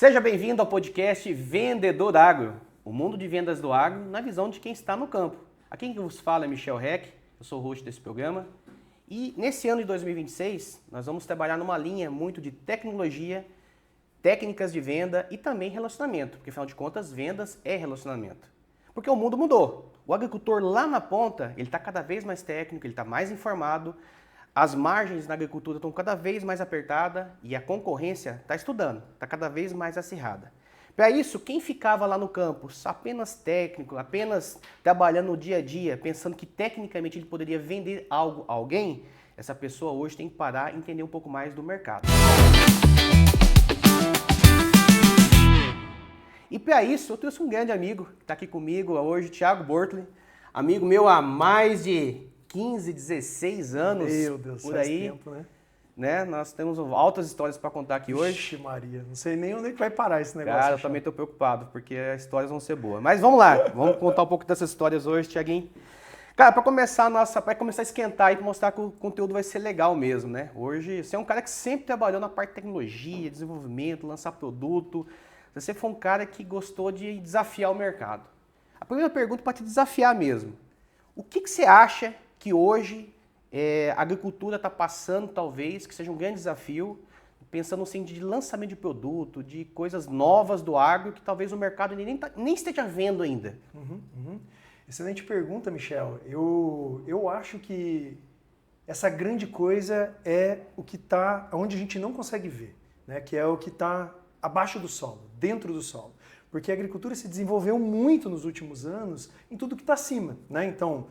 Seja bem-vindo ao podcast Vendedor Agro, o mundo de vendas do agro na visão de quem está no campo. Aqui quem vos fala é Michel Reck, eu sou o host desse programa. E nesse ano de 2026, nós vamos trabalhar numa linha muito de tecnologia, técnicas de venda e também relacionamento, porque afinal de contas, vendas é relacionamento. Porque o mundo mudou. O agricultor lá na ponta, ele está cada vez mais técnico, ele está mais informado, as margens na agricultura estão cada vez mais apertadas e a concorrência está estudando, está cada vez mais acirrada. Para isso, quem ficava lá no campo apenas técnico, apenas trabalhando no dia a dia, pensando que tecnicamente ele poderia vender algo a alguém, essa pessoa hoje tem que parar e entender um pouco mais do mercado. E para isso, eu trouxe um grande amigo que está aqui comigo hoje, Thiago Bortoli, amigo meu há mais de 15, 16 anos. Meu Deus, por faz aí, tempo, né? Nós temos altas histórias para contar aqui hoje. Ixi, Maria, não sei nem onde é que vai parar esse negócio. Cara, eu também estou preocupado, porque as histórias vão ser boas. Mas vamos lá, vamos contar um pouco dessas histórias hoje, Thiaguinho. Cara, para começar a esquentar e mostrar que o conteúdo vai ser legal mesmo, né? Hoje, você é um cara que sempre trabalhou na parte de tecnologia, desenvolvimento, lançar produto. Você foi um cara que gostou de desafiar o mercado. A primeira pergunta para te desafiar mesmo. O que você acha que hoje a agricultura está passando, talvez, que seja um grande desafio, pensando assim, de lançamento de produto, de coisas novas do agro, que talvez o mercado nem esteja vendo ainda? Excelente pergunta, Michel. Eu acho que essa grande coisa é o que está onde a gente não consegue ver, né? Que é o que está abaixo do solo, dentro do solo. Porque a agricultura se desenvolveu muito nos últimos anos em tudo que está acima, né? Então,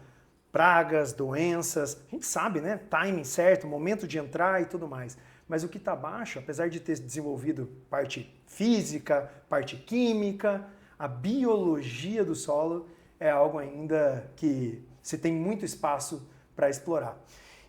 pragas, doenças, a gente sabe, né? Timing certo, momento de entrar e tudo mais. Mas o que está abaixo, apesar de ter desenvolvido parte física, parte química, a biologia do solo é algo ainda que se tem muito espaço para explorar.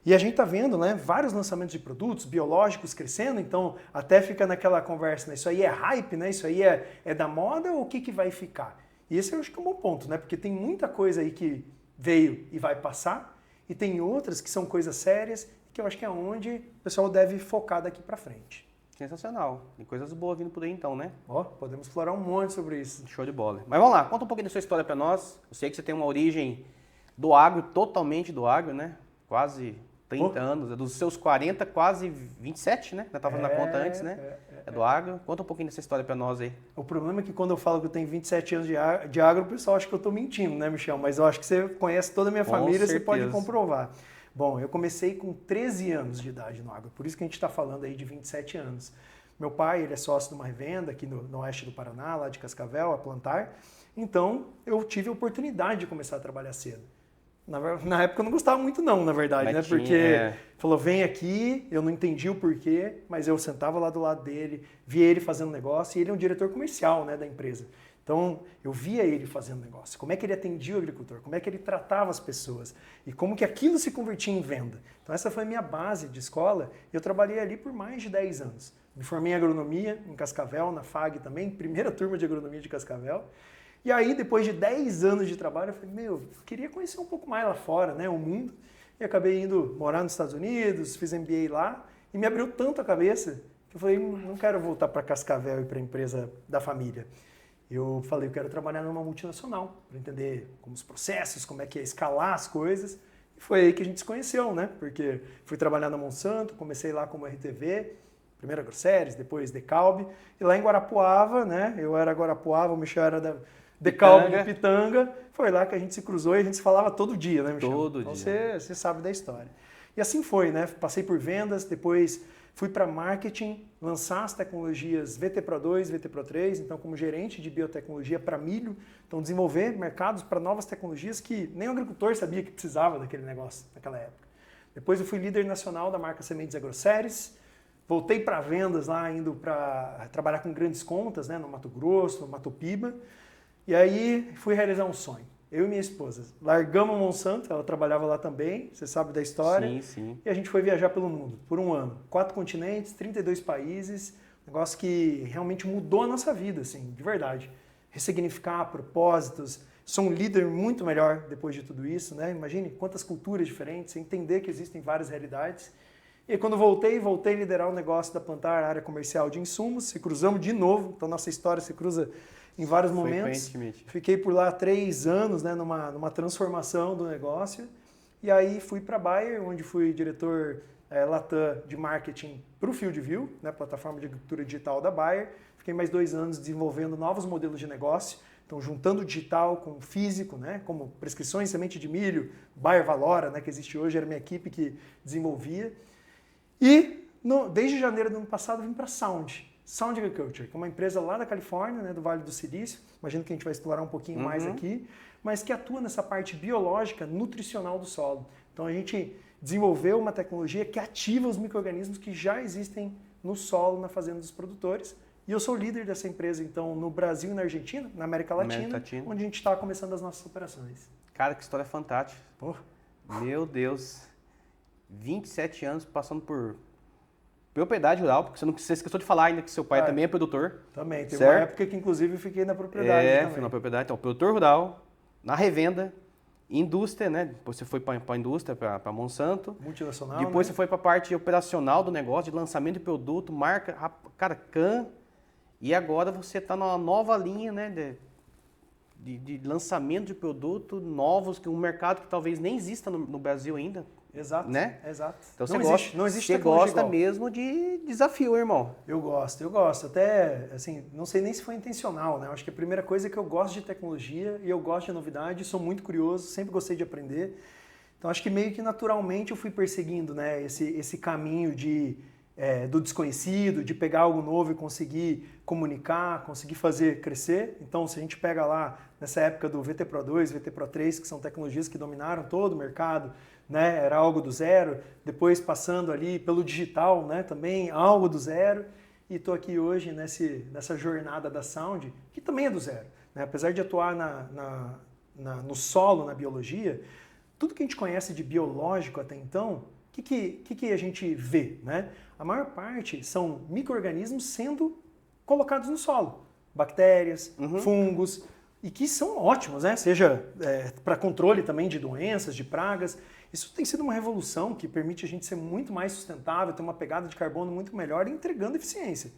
E a gente está vendo, né, vários lançamentos de produtos biológicos crescendo, então até fica naquela conversa, né? Isso aí é hype, né? Isso aí é da moda ou o que vai ficar? E esse eu acho que é um bom ponto, né? Porque tem muita coisa aí que veio e vai passar, e tem outras que são coisas sérias, que eu acho que é onde o pessoal deve focar daqui para frente. Sensacional. Tem coisas boas vindo por aí então, né? Ó, podemos explorar um monte sobre isso. Show de bola. Mas vamos lá, conta um pouquinho da sua história para nós. Eu sei que você tem uma origem do agro, totalmente do agro, né? Quase 30 anos, dos seus 40, quase 27, né? Eu estava fazendo a conta antes, né? É do agro. Conta um pouquinho dessa história para nós aí. O problema é que quando eu falo que eu tenho 27 anos de agro, o pessoal acha que eu estou mentindo, né, Michel? Mas eu acho que você conhece toda a minha família, você pode comprovar. Bom, eu comecei com 13 anos de idade no agro, por isso que a gente está falando aí de 27 anos. Meu pai, ele é sócio de uma revenda aqui no oeste do Paraná, lá de Cascavel, a plantar. Então, eu tive a oportunidade de começar a trabalhar cedo. Na época eu não gostava muito não, na verdade, né? Porque falou, vem aqui, eu não entendi o porquê, mas eu sentava lá do lado dele, via ele fazendo negócio, e ele é um diretor comercial, né, da empresa. Então, eu via ele fazendo negócio, como é que ele atendia o agricultor, como é que ele tratava as pessoas e como que aquilo se convertia em venda. Então, essa foi a minha base de escola e eu trabalhei ali por mais de 10 anos. Me formei em agronomia, em Cascavel, na FAG também, primeira turma de agronomia de Cascavel. E aí, depois de 10 anos de trabalho, eu falei, eu queria conhecer um pouco mais lá fora, né, o mundo. E acabei indo morar nos Estados Unidos, fiz MBA lá, e me abriu tanto a cabeça, que eu falei, não quero voltar para Cascavel e para a empresa da família. Eu falei, eu quero trabalhar numa multinacional, para entender como os processos, como é que é escalar as coisas. E foi aí que a gente se conheceu, né, porque fui trabalhar na Monsanto, comecei lá como RTV, primeiro Agroceres, depois Decalb, e lá em Guarapuava, né, eu era Guarapuava, o Michel era da Decalb de Pitanga, foi lá que a gente se cruzou e a gente se falava todo dia, né, Michel? Todo então dia. Você sabe da história. E assim foi, né? Passei por vendas, depois fui para marketing, lançar as tecnologias VT Pro 2, VT Pro 3, então como gerente de biotecnologia para milho, então desenvolver mercados para novas tecnologias que nem o agricultor sabia que precisava daquele negócio naquela época. Depois eu fui líder nacional da marca Sementes Agroceres, voltei para vendas lá, indo para trabalhar com grandes contas, né, no Mato Grosso, no Mato Piba. E aí fui realizar um sonho. Eu e minha esposa. Largamos a Monsanto, ela trabalhava lá também, você sabe da história. Sim, sim. E a gente foi viajar pelo mundo por um ano. 4 continentes, 32 países. Negócio que realmente mudou a nossa vida, assim, de verdade. Ressignificar propósitos. Sou um líder muito melhor depois de tudo isso, né? Imagine quantas culturas diferentes, entender que existem várias realidades. E aí, quando voltei a liderar o negócio da Plantar, a área comercial de insumos, se cruzamos de novo, então nossa história se cruza em vários momentos. Fiquei por lá 3 anos, né, numa transformação do negócio, e aí fui para a Bayer, onde fui diretor Latam de marketing para o FieldView, né, plataforma de agricultura digital da Bayer. Fiquei mais 2 anos desenvolvendo novos modelos de negócio, então juntando o digital com o físico, né, como prescrições de semente de milho, Bayer Valora, né, que existe hoje, era minha equipe que desenvolvia. E desde janeiro do ano passado vim para Sound Agriculture, que é uma empresa lá da Califórnia, né, do Vale do Silício, imagino que a gente vai explorar um pouquinho mais aqui, mas que atua nessa parte biológica, nutricional do solo. Então a gente desenvolveu uma tecnologia que ativa os micro-organismos que já existem no solo, na fazenda dos produtores. E eu sou líder dessa empresa, então, no Brasil e na Argentina, na América Latina, onde a gente está começando as nossas operações. Cara, que história fantástica. Pô. Meu Deus. 27 anos passando por propriedade rural, porque você esqueceu de falar ainda que seu pai também é produtor. Também. Teve uma época que, inclusive, eu fiquei na propriedade também. Fui na propriedade. Então, produtor rural, na revenda, indústria, né? Depois você foi para a indústria, para Monsanto. Multinacional, depois né? Você foi para a parte operacional do negócio, de lançamento de produto, marca, cara, CAN. E agora você está numa nova linha, né? De lançamento de produto novos, que um mercado que talvez nem exista no Brasil ainda. Exato, né? Exato. Então não existe você gosta mesmo de desafio, irmão. Eu gosto. Até, assim, não sei nem se foi intencional, né? Eu acho que a primeira coisa é que eu gosto de tecnologia e eu gosto de novidade, sou muito curioso, sempre gostei de aprender. Então, acho que meio que naturalmente eu fui perseguindo, né, esse caminho do desconhecido, de pegar algo novo e conseguir comunicar, conseguir fazer crescer. Então, se a gente pega lá, nessa época do VT Pro 2, VT Pro 3, que são tecnologias que dominaram todo o mercado, né, era algo do zero, depois passando ali pelo digital, né, também algo do zero, e estou aqui hoje nessa jornada da Sound, que também é do zero. Né? Apesar de atuar no solo, na biologia, tudo que a gente conhece de biológico até então, o que a gente vê? Né? A maior parte são micro-organismos sendo colocados no solo. Bactérias, fungos, e que são ótimos, né? Seja para controle também de doenças, de pragas. Isso tem sido uma revolução que permite a gente ser muito mais sustentável, ter uma pegada de carbono muito melhor e entregando eficiência.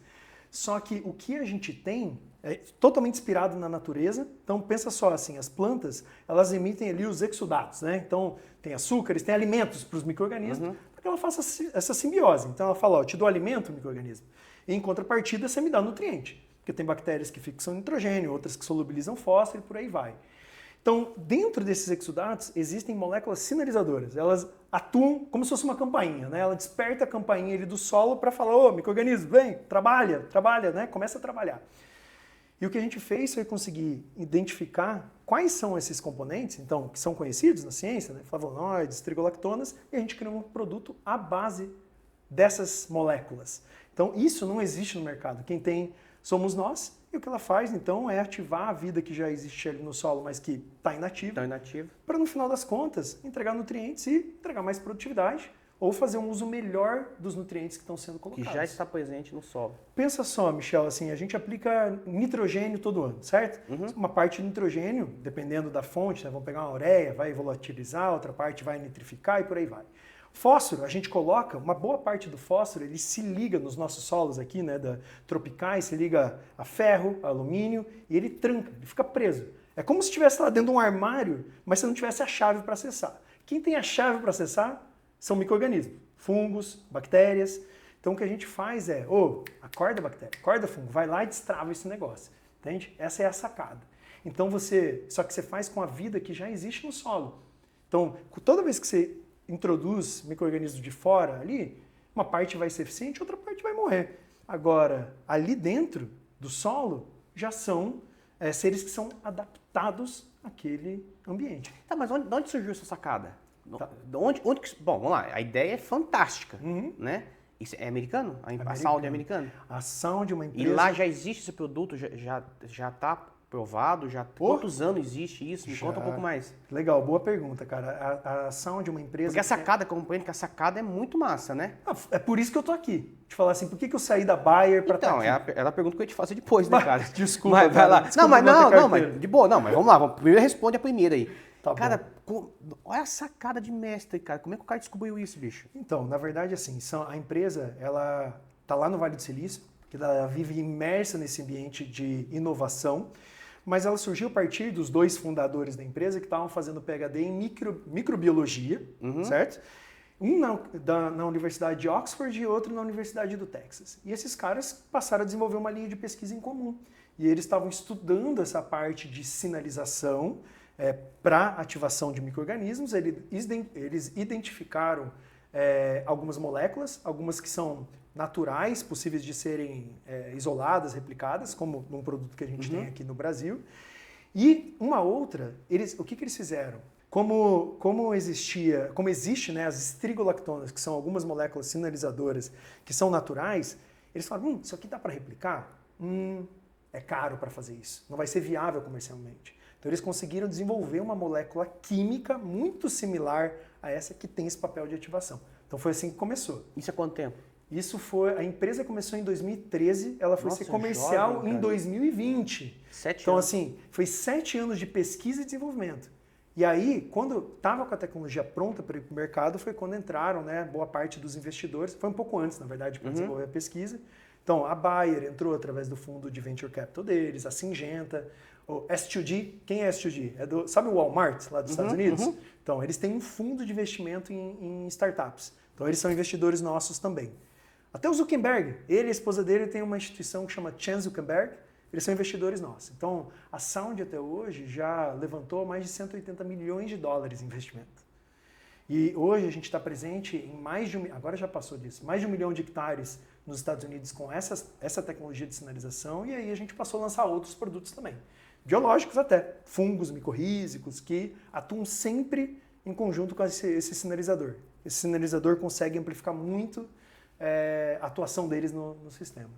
Só que o que a gente tem é totalmente inspirado na natureza. Então pensa só assim, as plantas, elas emitem ali os exudatos, né? Então tem açúcares, tem alimentos para os micro-organismos, para que ela faça essa simbiose. Então ela fala, ó, eu te dou alimento, micro-organismo, e em contrapartida você me dá nutriente. Porque tem bactérias que fixam nitrogênio, outras que solubilizam fósforo e por aí vai. Então, dentro desses exudatos, existem moléculas sinalizadoras. Elas atuam como se fosse uma campainha, né? Ela desperta a campainha ali do solo para falar, ô, micro-organismo, vem, trabalha, né? Começa a trabalhar. E o que a gente fez foi conseguir identificar quais são esses componentes, então, que são conhecidos na ciência, né? Flavonoides, trigolactonas, e a gente criou um produto à base dessas moléculas. Então, isso não existe no mercado. Quem tem somos nós, e o que ela faz, então, é ativar a vida que já existe ali no solo, mas que está inativa, para, no final das contas, entregar nutrientes e entregar mais produtividade, ou fazer um uso melhor dos nutrientes que estão sendo colocados. Que já está presente no solo. Pensa só, Michel, assim, a gente aplica nitrogênio todo ano, certo? Uma parte de nitrogênio, dependendo da fonte, né, vamos pegar uma ureia, vai volatilizar, outra parte vai nitrificar e por aí vai. Fósforo, a gente coloca, uma boa parte do fósforo, ele se liga nos nossos solos aqui, né, tropicais, se liga a ferro, a alumínio, e ele tranca, ele fica preso. É como se estivesse lá dentro de um armário, mas você não tivesse a chave para acessar. Quem tem a chave para acessar são micro-organismos, fungos, bactérias. Então o que a gente faz é, acorda bactéria, acorda fungo, vai lá e destrava esse negócio, entende? Essa é a sacada. Então só que você faz com a vida que já existe no solo. Então, toda vez que você introduz micro-organismos de fora ali, uma parte vai ser eficiente, outra parte vai morrer. Agora, ali dentro do solo, já são seres que são adaptados àquele ambiente. Tá, mas de onde surgiu essa sacada? Tá. Bom, vamos lá, a ideia é fantástica, né? Isso é americano? A Sound é americana? A Sound é uma empresa... E lá já existe esse produto, já está provado? Quantos anos existe isso? Me conta um pouco mais. Legal, boa pergunta, cara. A Sound é uma empresa... Porque a sacada, compreendo que a sacada é muito massa, né? É por isso que eu tô aqui. Te falar assim, por que eu saí da Bayer para estar aqui? Era a pergunta que eu ia te fazer depois, né, cara? Desculpa, mas vai lá. Desculpa, mas de boa, mas vamos lá. Primeiro responde a primeira aí. Tá Cara, bom. olha a sacada de mestre, cara. Como é que o cara descobriu isso, bicho? Então, na verdade, assim, a empresa, ela tá lá no Vale do Silício, que ela vive imersa nesse ambiente de inovação, mas ela surgiu a partir dos dois fundadores da empresa que estavam fazendo PhD em microbiologia, certo? Um na Universidade de Oxford e outro na Universidade do Texas. E esses caras passaram a desenvolver uma linha de pesquisa em comum. E eles estavam estudando essa parte de sinalização para ativação de micro-organismos. Eles identificaram algumas moléculas, algumas que são naturais, possíveis de serem isoladas, replicadas, como num produto que a gente tem aqui no Brasil. E uma outra, o que eles fizeram? Como existe, né, as estrigolactonas, que são algumas moléculas sinalizadoras que são naturais, eles falaram, isso aqui dá para replicar? É caro para fazer isso, não vai ser viável comercialmente. Então eles conseguiram desenvolver uma molécula química muito similar a essa que tem esse papel de ativação. Então foi assim que começou. Isso há quanto tempo? A empresa começou em 2013, ela foi ser comercial jovem, em 2020. 7 então, anos. assim, foi 7 anos de pesquisa e desenvolvimento. E aí, quando estava com a tecnologia pronta para ir para o mercado, foi quando entraram, né, boa parte dos investidores. Foi um pouco antes, na verdade, para desenvolver a pesquisa. Então, a Bayer entrou através do fundo de venture capital deles, a Syngenta, o S2G. Quem é S2G? Sabe o Walmart, lá dos Estados Unidos? Então, eles têm um fundo de investimento em startups. Então, eles são investidores nossos também. Até o Zuckerberg, ele e a esposa dele têm uma instituição que chama Chan Zuckerberg, eles são investidores nossos. Então, a Sound até hoje já levantou mais de 180 milhões de dólares em investimento. E hoje a gente está presente em agora já passou disso, mais de 1 milhão de hectares nos Estados Unidos com essa tecnologia de sinalização, e aí a gente passou a lançar outros produtos também. Biológicos até, fungos micorrízicos, que atuam sempre em conjunto com esse sinalizador. Esse sinalizador consegue amplificar muito a atuação deles no sistema.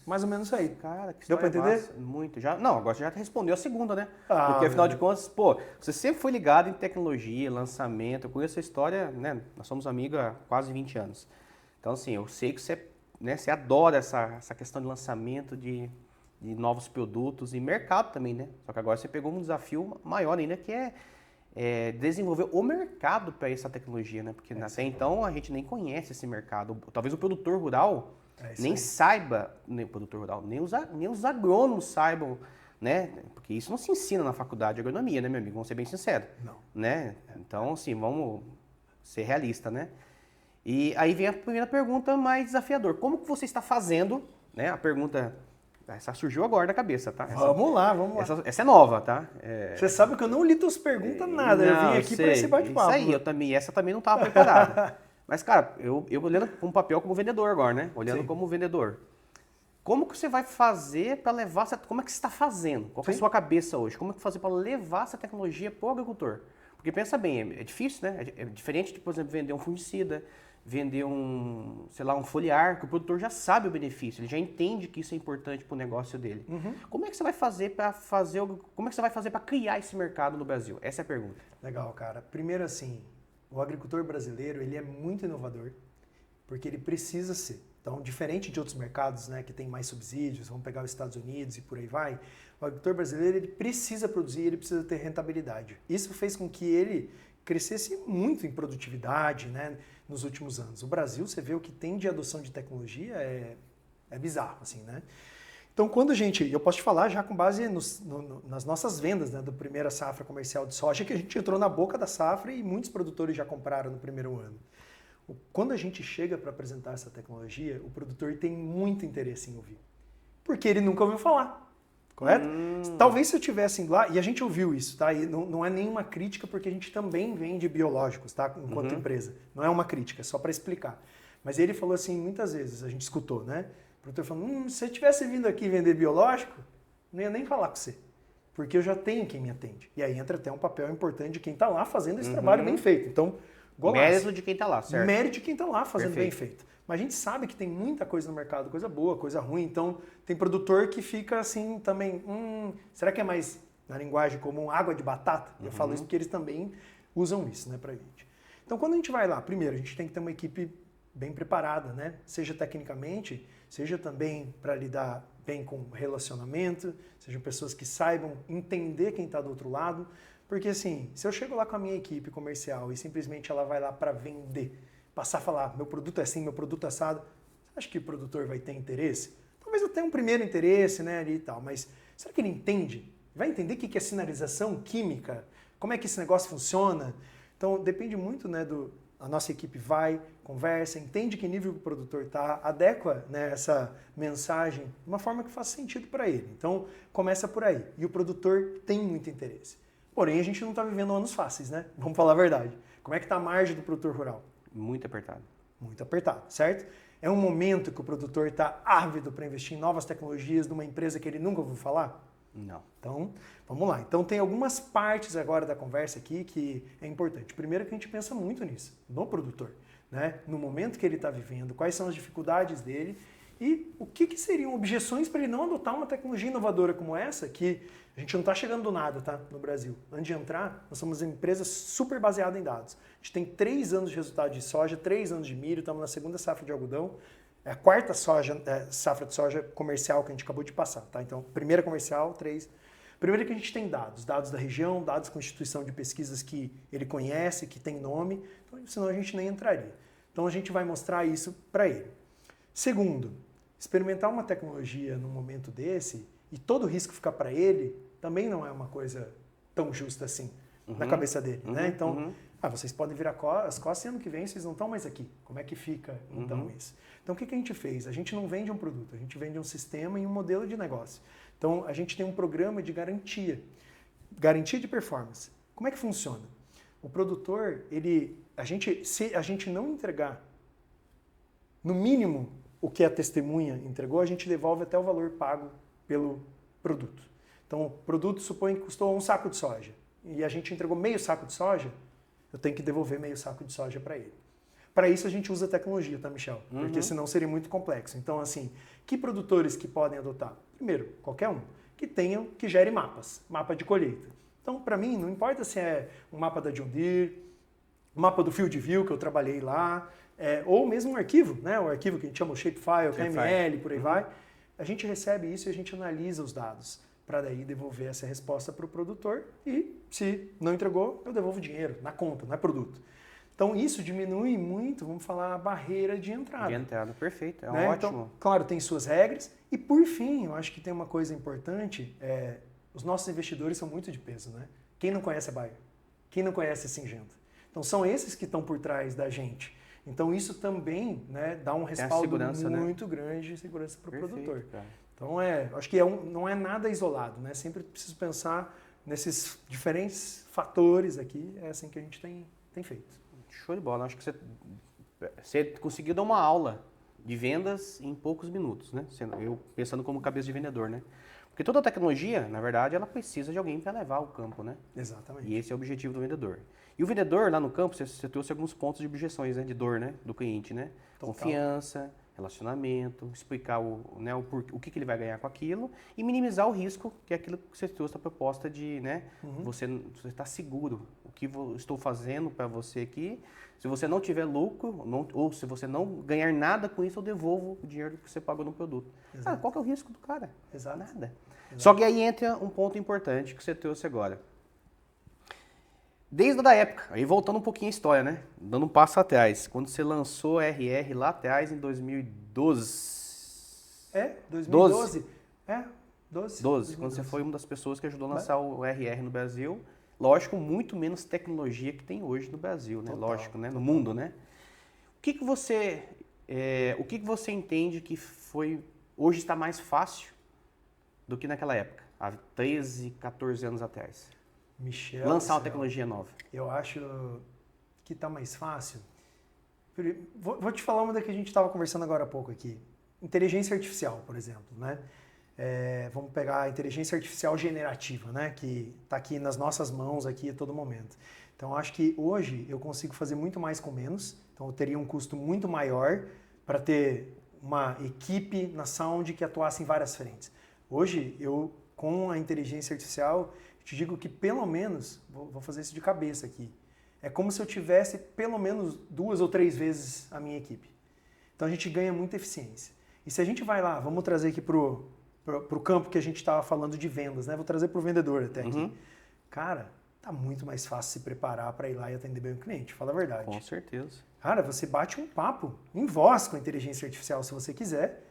Mais ou menos isso aí. Cara, que deu para entender? Massa. Muito. Agora você já respondeu a segunda, né? Ah, porque afinal de contas, você sempre foi ligado em tecnologia, lançamento. Eu conheço a história, né? Nós somos amigos há quase 20 anos. Então, assim, eu sei que você adora essa questão de lançamento de novos produtos e mercado também, né? Só que agora você pegou um desafio maior ainda, que é desenvolver o mercado para essa tecnologia, né? Porque até então a gente nem conhece esse mercado. Talvez o produtor rural nem saiba, nem o produtor rural, nem os agrônomos saibam, né? Porque isso não se ensina na faculdade de agronomia, né, meu amigo? Vamos ser bem sinceros. Não. Né? Então, assim, vamos ser realistas, né? E aí vem a primeira pergunta mais desafiadora. Como que você está fazendo, né? A pergunta, essa surgiu agora da cabeça, tá? Vamos lá. Essa é nova, tá? Você sabe que eu não li tuas perguntas nada, eu vim aqui para esse bate-papo. Isso aí, essa também não estava preparada. Mas, cara, eu olhando com o papel como vendedor agora, né? Olhando como vendedor. Como que você vai fazer para levar como é que você está fazendo? Qual é a sua cabeça hoje? Como é que fazer para levar essa tecnologia para o agricultor? Porque pensa bem, é difícil, né? É diferente de, por exemplo, vender um fungicida, vender um foliar, que o produtor já sabe o benefício, ele já entende que isso é importante para o negócio dele. Como é que você vai fazer como é que você vai fazer para criar esse mercado no Brasil? Essa é a pergunta. Legal, cara. Primeiro, assim, o agricultor brasileiro, ele é muito inovador, porque ele precisa ser. Então, diferente de outros mercados, né, que tem mais subsídios, vamos pegar os Estados Unidos e por aí vai, o agricultor brasileiro, ele precisa produzir, ele precisa ter rentabilidade. Isso fez com que ele crescesse muito em produtividade, né, nos últimos anos. O Brasil, você vê o que tem de adoção de tecnologia é bizarro, assim, né? Então, eu posso te falar já com base nas nossas vendas, né, da primeira safra comercial de soja, que a gente entrou na boca da safra e muitos produtores já compraram no primeiro ano. Quando a gente chega para apresentar essa tecnologia, o produtor tem muito interesse em ouvir, porque ele nunca ouviu falar, correto? Talvez se eu tivesse indo lá, e a gente ouviu isso, tá? E não é nenhuma crítica, porque a gente também vende biológicos, tá? Enquanto empresa. Não é uma crítica, é só para explicar. Mas ele falou assim, muitas vezes, a gente escutou, né? O produtor falando, se eu tivesse vindo aqui vender biológico, não ia nem falar com você, porque eu já tenho quem me atende. E aí entra até um papel importante de quem está lá fazendo esse trabalho bem feito. Então, mérito de quem está lá, certo? Mérito de quem está lá fazendo bem feito. Mas a gente sabe que tem muita coisa no mercado, coisa boa, coisa ruim. Então, tem produtor que fica assim também, será que é mais, na linguagem comum, água de batata? Eu falo isso porque eles também usam isso, né, pra gente. Então, quando a gente vai lá, primeiro, a gente tem que ter uma equipe bem preparada, né? Seja tecnicamente, seja também para lidar bem com relacionamento, sejam pessoas que saibam entender quem está do outro lado, Porque assim, se eu chego lá com a minha equipe comercial e simplesmente ela vai lá para vender, passar a falar, meu produto é assim, meu produto é assado, você acha que o produtor vai ter interesse? Talvez eu tenha um primeiro interesse, né, ali e tal, mas será que ele entende? Vai entender o que é sinalização química? Como é que esse negócio funciona? Então, depende muito, né, a nossa equipe vai, conversa, entende que nível o produtor está, adequa, né, essa mensagem de uma forma que faça sentido para ele. Então, começa por aí. E o produtor tem muito interesse. Porém, a gente não está vivendo anos fáceis, né? Vamos falar a verdade. Como é que está a margem do produtor rural? Muito apertado. Muito apertado, certo? É um momento que o produtor está ávido para investir em novas tecnologias numa empresa que ele nunca ouviu falar? Não. Então, vamos lá. Então, tem algumas partes agora da conversa aqui que é importante. Primeiro que a gente pensa muito nisso, no produtor, né? No momento que ele está vivendo, quais são as dificuldades dele e o que seriam objeções para ele não adotar uma tecnologia inovadora como essa, que a gente não está chegando do nada, tá? No Brasil. Antes de entrar, nós somos uma empresa super baseada em dados. A gente tem 3 anos de resultado de soja, 3 anos de milho, estamos na segunda safra de algodão. É a quarta safra de soja comercial que a gente acabou de passar, tá? Então, primeira comercial, 3. Primeiro que a gente tem dados da região, dados com instituição de pesquisas que ele conhece, que tem nome, então, senão a gente nem entraria. Então, a gente vai mostrar isso para ele. Segundo, experimentar uma tecnologia num momento desse e todo o risco ficar para ele, também não é uma coisa tão justa assim na cabeça dele, né? Então, vocês podem virar as costas e ano que vem vocês não estão mais aqui. Como é que fica então isso? Então o que a gente fez? A gente não vende um produto, a gente vende um sistema e um modelo de negócio. Então a gente tem um programa de garantia de performance. Como é que funciona? O produtor, se a gente não entregar no mínimo o que a testemunha entregou, a gente devolve até o valor pago pelo produto. Então o produto supõe que custou 1 saco de soja e a gente entregou meio saco de soja, eu tenho que devolver meio saco de soja para ele. Para isso a gente usa tecnologia, tá, Michel? Porque senão seria muito complexo. Então, assim, que produtores que podem adotar? Primeiro, qualquer um, que gere mapas, mapa de colheita. Então, para mim, não importa se é um mapa da John Deere, um mapa do FieldView, que eu trabalhei lá, ou mesmo um arquivo, né? O arquivo que a gente chama o Shapefile, KML, por aí vai. A gente recebe isso e a gente analisa os dados para daí devolver essa resposta para o produtor e, se não entregou, eu devolvo o dinheiro na conta, não é produto. Então, isso diminui muito, vamos falar, a barreira de entrada. De entrada, perfeito, é né? ótimo. Então, claro, tem suas regras. E, por fim, eu acho que tem uma coisa importante, os nossos investidores são muito de peso, né? Quem não conhece a Bayer? Quem não conhece a Syngenta? Então, são esses que estão por trás da gente. Então, isso também, né, dá um respaldo muito grande de segurança para o produtor. Cara. Então, acho que não é nada isolado, né? Sempre preciso pensar nesses diferentes fatores aqui, é assim que a gente tem feito. Show de bola. Acho que você conseguiu dar uma aula de vendas em poucos minutos, né? Eu pensando como cabeça de vendedor, né? Porque toda tecnologia, na verdade, ela precisa de alguém para levar ao campo, né? Exatamente. E esse é o objetivo do vendedor. E o vendedor, lá no campo, você trouxe alguns pontos de objeções, né? De dor, né? Do cliente, né? Total. Confiança, relacionamento, explicar o que ele vai ganhar com aquilo e minimizar o risco, que é aquilo que você trouxe a proposta de, né? Você está seguro. O que eu estou fazendo para você aqui, se você não tiver lucro, ou se você não ganhar nada com isso, eu devolvo o dinheiro que você pagou no produto. Cara, qual que é o risco do cara? Exato. Nada. Exato. Só que aí entra um ponto importante que você trouxe agora. Desde a época, aí voltando um pouquinho a história, né? Dando um passo atrás. Quando você lançou a RR lá atrás, em 2012. 2012. 12, quando você foi uma das pessoas que ajudou a lançar o RR no Brasil. Lógico, muito menos tecnologia que tem hoje no Brasil, né? Total, Lógico, né? No mundo, né? O que você entende que hoje está mais fácil do que naquela época, há 13, 14 anos atrás? Michel, lançar uma tecnologia nova. Eu acho que está mais fácil. Vou te falar uma da que a gente estava conversando agora há pouco aqui. Inteligência artificial, por exemplo, né? Vamos pegar a inteligência artificial generativa, né? Que está aqui nas nossas mãos aqui a todo momento. Então, acho que hoje eu consigo fazer muito mais com menos. Então, eu teria um custo muito maior para ter uma equipe na Sound que atuasse em várias frentes. Hoje, com a inteligência artificial, te digo que pelo menos, vou fazer isso de cabeça aqui, é como se eu tivesse pelo menos 2 ou 3 vezes a minha equipe. Então a gente ganha muita eficiência. E se a gente vai lá, vamos trazer aqui pro campo que a gente estava falando de vendas, né? Vou trazer pro vendedor até aqui. Cara, tá muito mais fácil se preparar para ir lá e atender bem o cliente, fala a verdade. Com certeza. Cara, você bate um papo em voz com a inteligência artificial se você quiser,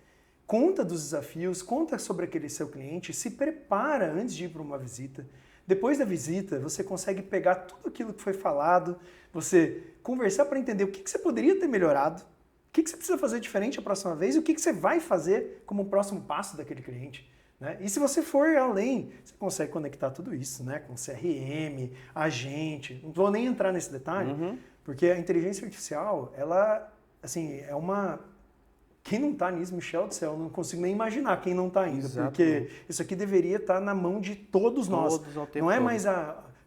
conta dos desafios, conta sobre aquele seu cliente, se prepara antes de ir para uma visita. Depois da visita, você consegue pegar tudo aquilo que foi falado, você conversar para entender o que você poderia ter melhorado, o que você precisa fazer diferente a próxima vez e o que você vai fazer como próximo passo daquele cliente. Né? E se você for além, você consegue conectar tudo isso, né? Com CRM, agente. Não vou nem entrar nesse detalhe, porque a inteligência artificial, ela, assim, é uma... Quem não está nisso, Michel do céu, eu não consigo nem imaginar quem não está ainda, porque isso aqui deveria estar na mão de todos nós. Não é mais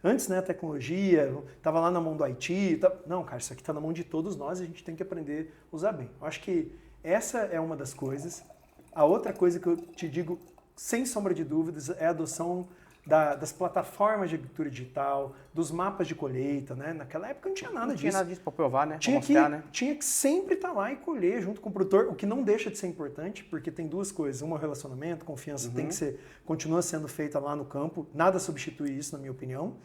antes, né, a tecnologia, estava lá na mão do IT. Não, cara, isso aqui está na mão de todos nós e a gente tem que aprender a usar bem. Eu acho que essa é uma das coisas. A outra coisa que eu te digo, sem sombra de dúvidas, é a adoção das plataformas de agricultura digital, dos mapas de colheita, né? Naquela época não tinha nada disso. Não tinha nada disso para provar, né? Tinha que sempre estar lá e colher junto com o produtor, o que não deixa de ser importante, porque tem duas coisas. Uma, relacionamento, confiança tem que ser, continua sendo feita lá no campo, nada substitui isso, na minha opinião.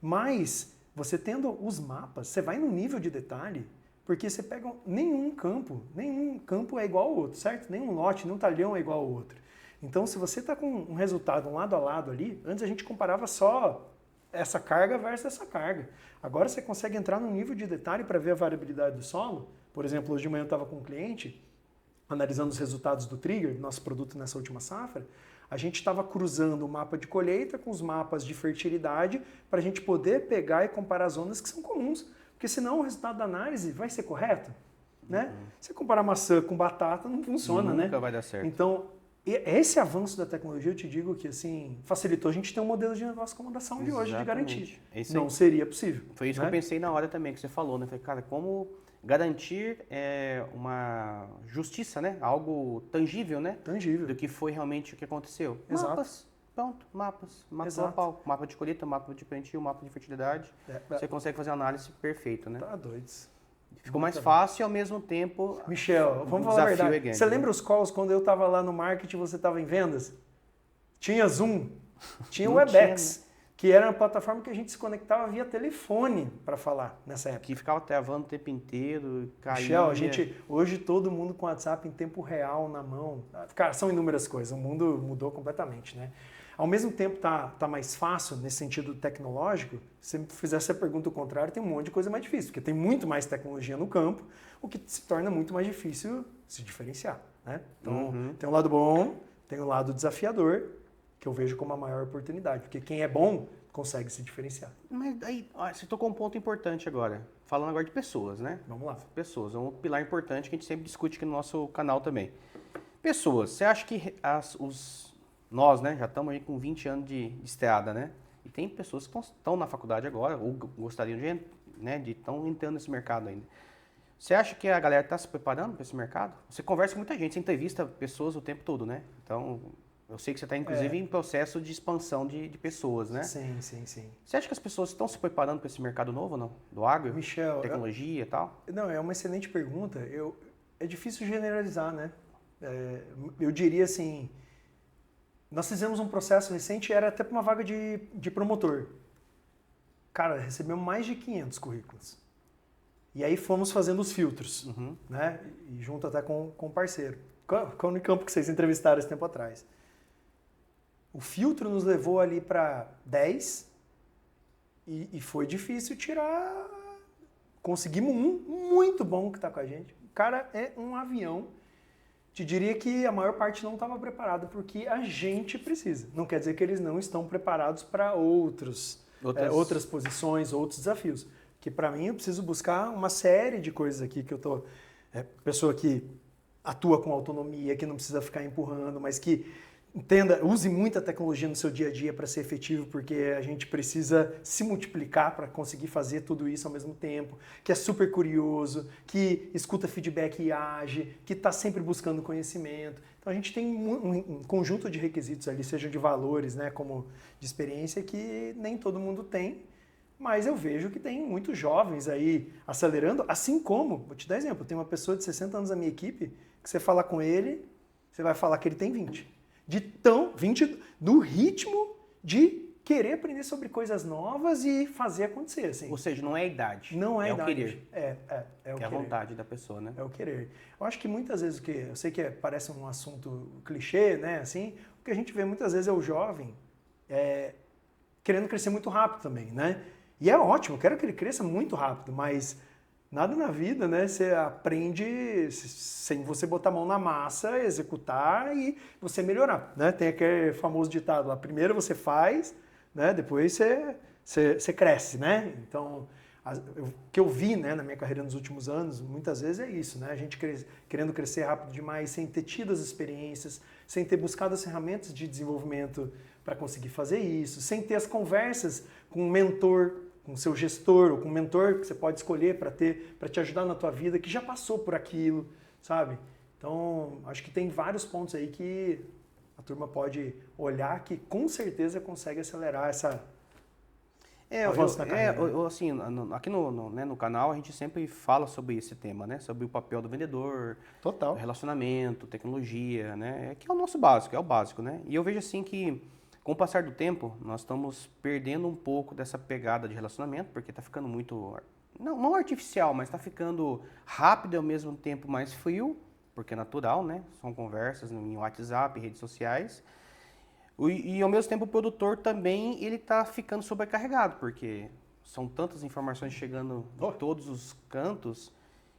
Mas, você tendo os mapas, você vai num nível de detalhe, porque você pega nenhum campo é igual ao outro, certo? Nenhum lote, nenhum talhão é igual ao outro. Então, se você está com um resultado um lado a lado ali, antes a gente comparava só essa carga versus essa carga. Agora você consegue entrar num nível de detalhe para ver a variabilidade do solo. Por exemplo, hoje de manhã eu estava com um cliente, analisando os resultados do Trigger, do nosso produto nessa última safra. A gente estava cruzando o mapa de colheita com os mapas de fertilidade para a gente poder pegar e comparar zonas que são comuns. Porque senão o resultado da análise vai ser correto. Né? Você comparar maçã com batata não funciona, né? Nunca vai dar certo. Então, esse avanço da tecnologia, eu te digo que assim, facilitou a gente ter um modelo de negócio como a da Saúde hoje, de garantir. Não seria possível. Foi isso que eu pensei na hora também, que você falou, né? Falei, cara, como garantir uma justiça, né? Algo tangível, né? Tangível. Do que foi realmente o que aconteceu. Exato. Mapas, pronto, mapas. Mapa global, mapa de colheita, mapa de plantio, mapa de fertilidade. Você consegue fazer uma análise perfeita, né? Tá doido. Ficou mais fácil e ao mesmo tempo... Michel, vamos falar a verdade. Grande, você lembra os calls quando eu estava lá no marketing e você estava em vendas? Tinha Zoom, tinha Webex, que era uma plataforma que a gente se conectava via telefone para falar nessa época. Que ficava travando o tempo inteiro, caía... Michel, hoje todo mundo com WhatsApp em tempo real na mão. Cara, são inúmeras coisas, o mundo mudou completamente, né? Ao mesmo tempo tá mais fácil nesse sentido tecnológico. Se você fizer essa pergunta ao contrário, tem um monte de coisa mais difícil, porque tem muito mais tecnologia no campo, o que se torna muito mais difícil se diferenciar, né? Então, tem um lado bom, tem um lado desafiador, que eu vejo como a maior oportunidade, porque quem é bom consegue se diferenciar. Mas aí, você tocou um ponto importante agora, falando agora de pessoas, né? Vamos lá. Pessoas, é um pilar importante que a gente sempre discute aqui no nosso canal também. Pessoas, você acha que nós, né, já estamos aí com 20 anos de estrada, né? E tem pessoas que estão na faculdade agora, ou gostariam de estão entrando nesse mercado ainda. Você acha que a galera está se preparando para esse mercado? Você conversa com muita gente, você entrevista pessoas o tempo todo, né? Então, eu sei que você está, inclusive, em processo de expansão de pessoas, né? Sim. Você acha que as pessoas estão se preparando para esse mercado novo, não? Do agro? Michel, tecnologia e tal? Não, é uma excelente pergunta. É difícil generalizar, né? Eu diria assim... Nós fizemos um processo recente, era até para uma vaga de promotor. Cara, recebemos mais de 500 currículos. E aí fomos fazendo os filtros, né? E junto até com o parceiro. Com o Unicampo que vocês entrevistaram esse tempo atrás. O filtro nos levou ali para 10 e foi difícil tirar... Conseguimos um muito bom que está com a gente. O cara é um avião. Te diria que a maior parte não estava preparada porque a gente precisa. Não quer dizer que eles não estão preparados para outras posições, outros desafios. Que para mim eu preciso buscar uma série de coisas aqui que eu tô... pessoa que atua com autonomia, que não precisa ficar empurrando, mas que use muita tecnologia no seu dia a dia para ser efetivo, porque a gente precisa se multiplicar para conseguir fazer tudo isso ao mesmo tempo, que é super curioso, que escuta feedback e age, que está sempre buscando conhecimento. Então a gente tem um conjunto de requisitos ali, sejam de valores, né, como de experiência, que nem todo mundo tem, mas eu vejo que tem muitos jovens aí acelerando, assim como, vou te dar exemplo, tem uma pessoa de 60 anos na minha equipe, que você falar com ele, você vai falar que ele tem 20. 20 do ritmo de querer aprender sobre coisas novas e fazer acontecer, assim. Ou seja, não é a idade. Não é a idade. O querer. É o que é querer. a vontade da pessoa, né? É o querer. Eu acho que muitas vezes eu sei que parece um assunto clichê, né? Assim, o que a gente vê muitas vezes é o jovem querendo crescer muito rápido também, né? E é ótimo, eu quero que ele cresça muito rápido, mas nada na vida, né? Você aprende sem você botar a mão na massa, executar e você melhorar, né? Tem aquele famoso ditado lá, primeiro você faz, né? Depois você cresce, né? Então, o que eu vi, né, na minha carreira nos últimos anos, muitas vezes é isso, né? A gente querendo crescer rápido demais, sem ter tido as experiências, sem ter buscado as ferramentas de desenvolvimento para conseguir fazer isso, sem ter as conversas com um mentor, com o seu gestor, ou com um mentor que você pode escolher para te ajudar na tua vida, que já passou por aquilo, sabe? Então, acho que tem vários pontos aí que a turma pode olhar que com certeza consegue acelerar essa avanço na carreira. Assim, aqui no canal a gente sempre fala sobre esse tema, né? Sobre o papel do vendedor, Total. Relacionamento, tecnologia, né? Que é o nosso básico, é o básico, né? E eu vejo assim que com o passar do tempo, nós estamos perdendo um pouco dessa pegada de relacionamento, porque está ficando muito, não artificial, mas está ficando rápido e ao mesmo tempo mais frio, porque é natural, né? São conversas em WhatsApp, redes sociais. E ao mesmo tempo o produtor também ele está ficando sobrecarregado, porque são tantas informações chegando de todos os cantos,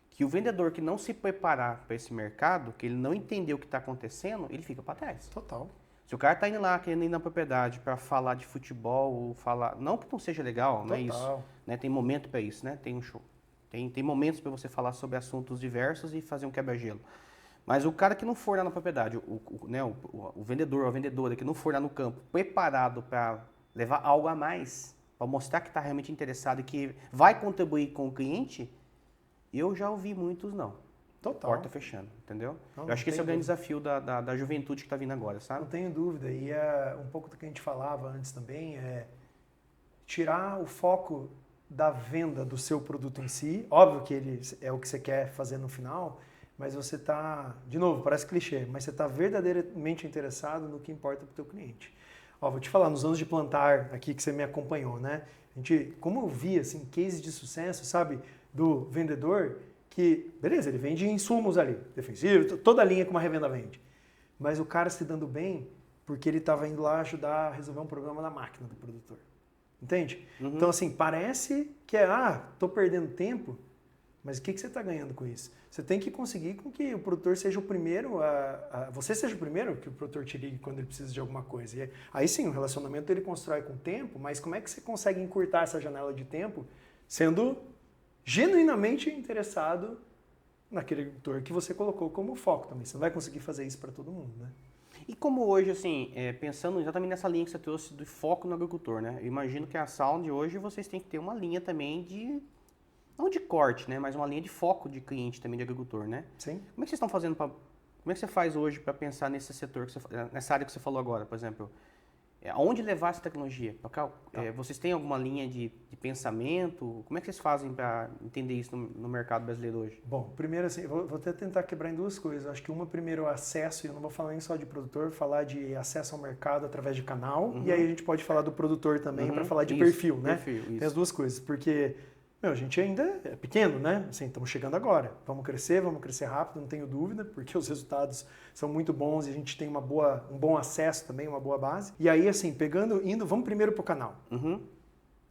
que o vendedor que não se preparar para esse mercado, que ele não entender o que está acontecendo, ele fica para trás. Total. Se o cara tá indo lá, querendo ir na propriedade para falar de futebol, ou falar... Não que não seja legal, não é isso. Né? Tem momento para isso, né? Tem um show. Tem momentos para você falar sobre assuntos diversos e fazer um quebra-gelo. Mas o cara que não for lá na propriedade, o vendedor ou a vendedora que não for lá no campo preparado para levar algo a mais, para mostrar que está realmente interessado e que vai contribuir com o cliente, eu já ouvi muitos não. Total. Porta fechando, entendeu? Não, eu acho que esse é o grande desafio da juventude que está vindo agora, sabe? Não tenho dúvida. E um pouco do que a gente falava antes também é tirar o foco da venda do seu produto em si. Óbvio que ele é o que você quer fazer no final, mas você está, de novo, parece clichê, mas você está verdadeiramente interessado no que importa para o teu cliente. Ó, vou te falar, nos anos de plantar aqui que você me acompanhou, né? Como eu vi, assim, cases de sucesso, sabe, do vendedor que, beleza, ele vende insumos ali, defensivo, toda a linha que uma revenda vende. Mas o cara se dando bem porque ele estava indo lá ajudar a resolver um problema na máquina do produtor. Entende? Uhum. Então, assim, parece que tô perdendo tempo, mas o que você está ganhando com isso? Você tem que conseguir com que o produtor seja o primeiro, você seja o primeiro que o produtor te ligue quando ele precisa de alguma coisa. E aí sim, o relacionamento ele constrói com o tempo, mas como é que você consegue encurtar essa janela de tempo sendo genuinamente interessado naquele agricultor que você colocou como foco também. Você não vai conseguir fazer isso para todo mundo, né? E como hoje, assim, pensando exatamente nessa linha que você trouxe do foco no agricultor, né? Eu imagino que a Sound hoje vocês têm que ter uma linha também não de corte, né? Mas uma linha de foco de cliente também de agricultor, né? Sim. Como é que vocês estão fazendo como é que você faz hoje para pensar nesse setor, nessa área que você falou agora, por exemplo? Aonde levar essa tecnologia? Vocês têm alguma linha de pensamento? Como é que vocês fazem para entender isso no mercado brasileiro hoje? Bom, primeiro assim, vou até tentar quebrar em duas coisas. Acho que uma, primeiro, o acesso, e eu não vou falar nem só de produtor, vou falar de acesso ao mercado através de canal, e aí a gente pode falar do produtor também para falar de perfil, né? Tem as duas coisas, porque a gente ainda é pequeno, né? Assim, estamos chegando agora. Vamos crescer rápido, não tenho dúvida, porque os resultados são muito bons e a gente tem um bom acesso também, uma boa base. E aí, assim, vamos primeiro para o canal. Uhum.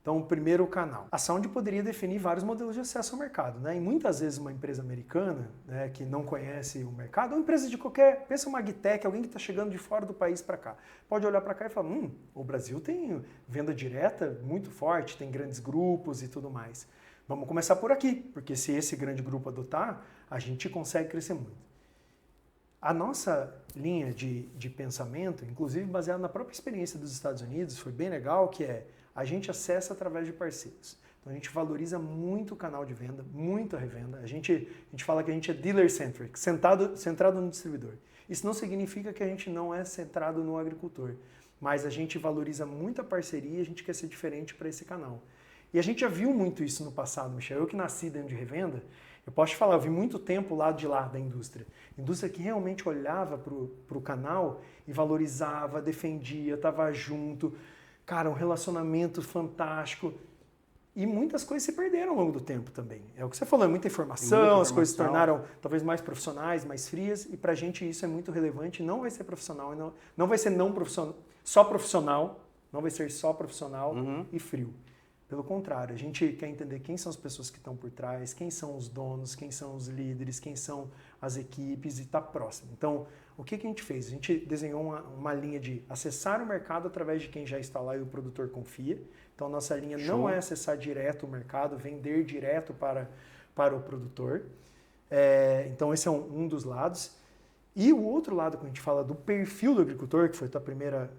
Então, primeiro o canal. A Sound poderia definir vários modelos de acesso ao mercado, né? E muitas vezes uma empresa americana, né, que não conhece o mercado, ou empresa de pensa uma agtech, alguém que está chegando de fora do país para cá, pode olhar para cá e falar, o Brasil tem venda direta muito forte, tem grandes grupos e tudo mais. Vamos começar por aqui, porque se esse grande grupo adotar, a gente consegue crescer muito. A nossa linha de pensamento, inclusive baseada na própria experiência dos Estados Unidos, foi bem legal, que a gente acessa através de parceiros. Então a gente valoriza muito o canal de venda, muito a revenda. A gente fala que a gente é dealer-centric, centrado no distribuidor. Isso não significa que a gente não é centrado no agricultor, mas a gente valoriza muito a parceria e a gente quer ser diferente para esse canal. E a gente já viu muito isso no passado, Michel. Eu que nasci dentro de revenda, eu posso te falar, eu vi muito tempo lado de lá da indústria. Indústria que realmente olhava para o canal e valorizava, defendia, estava junto. Cara, um relacionamento fantástico. E muitas coisas se perderam ao longo do tempo também. É o que você falou, é muita informação, as coisas se tornaram talvez mais profissionais, mais frias, e pra gente isso é muito relevante. Não vai ser profissional, não vai ser não profissional, só profissional, não vai ser só profissional e frio. Pelo contrário, a gente quer entender quem são as pessoas que estão por trás, quem são os donos, quem são os líderes, quem são as equipes e tá próximo. Então, o que a gente fez? A gente desenhou uma linha de acessar o mercado através de quem já está lá e o produtor confia. Então, a nossa linha não é acessar direto o mercado, vender direto para o produtor. Então, esse é um dos lados. E o outro lado, quando a gente fala do perfil do agricultor, que foi a tua primeira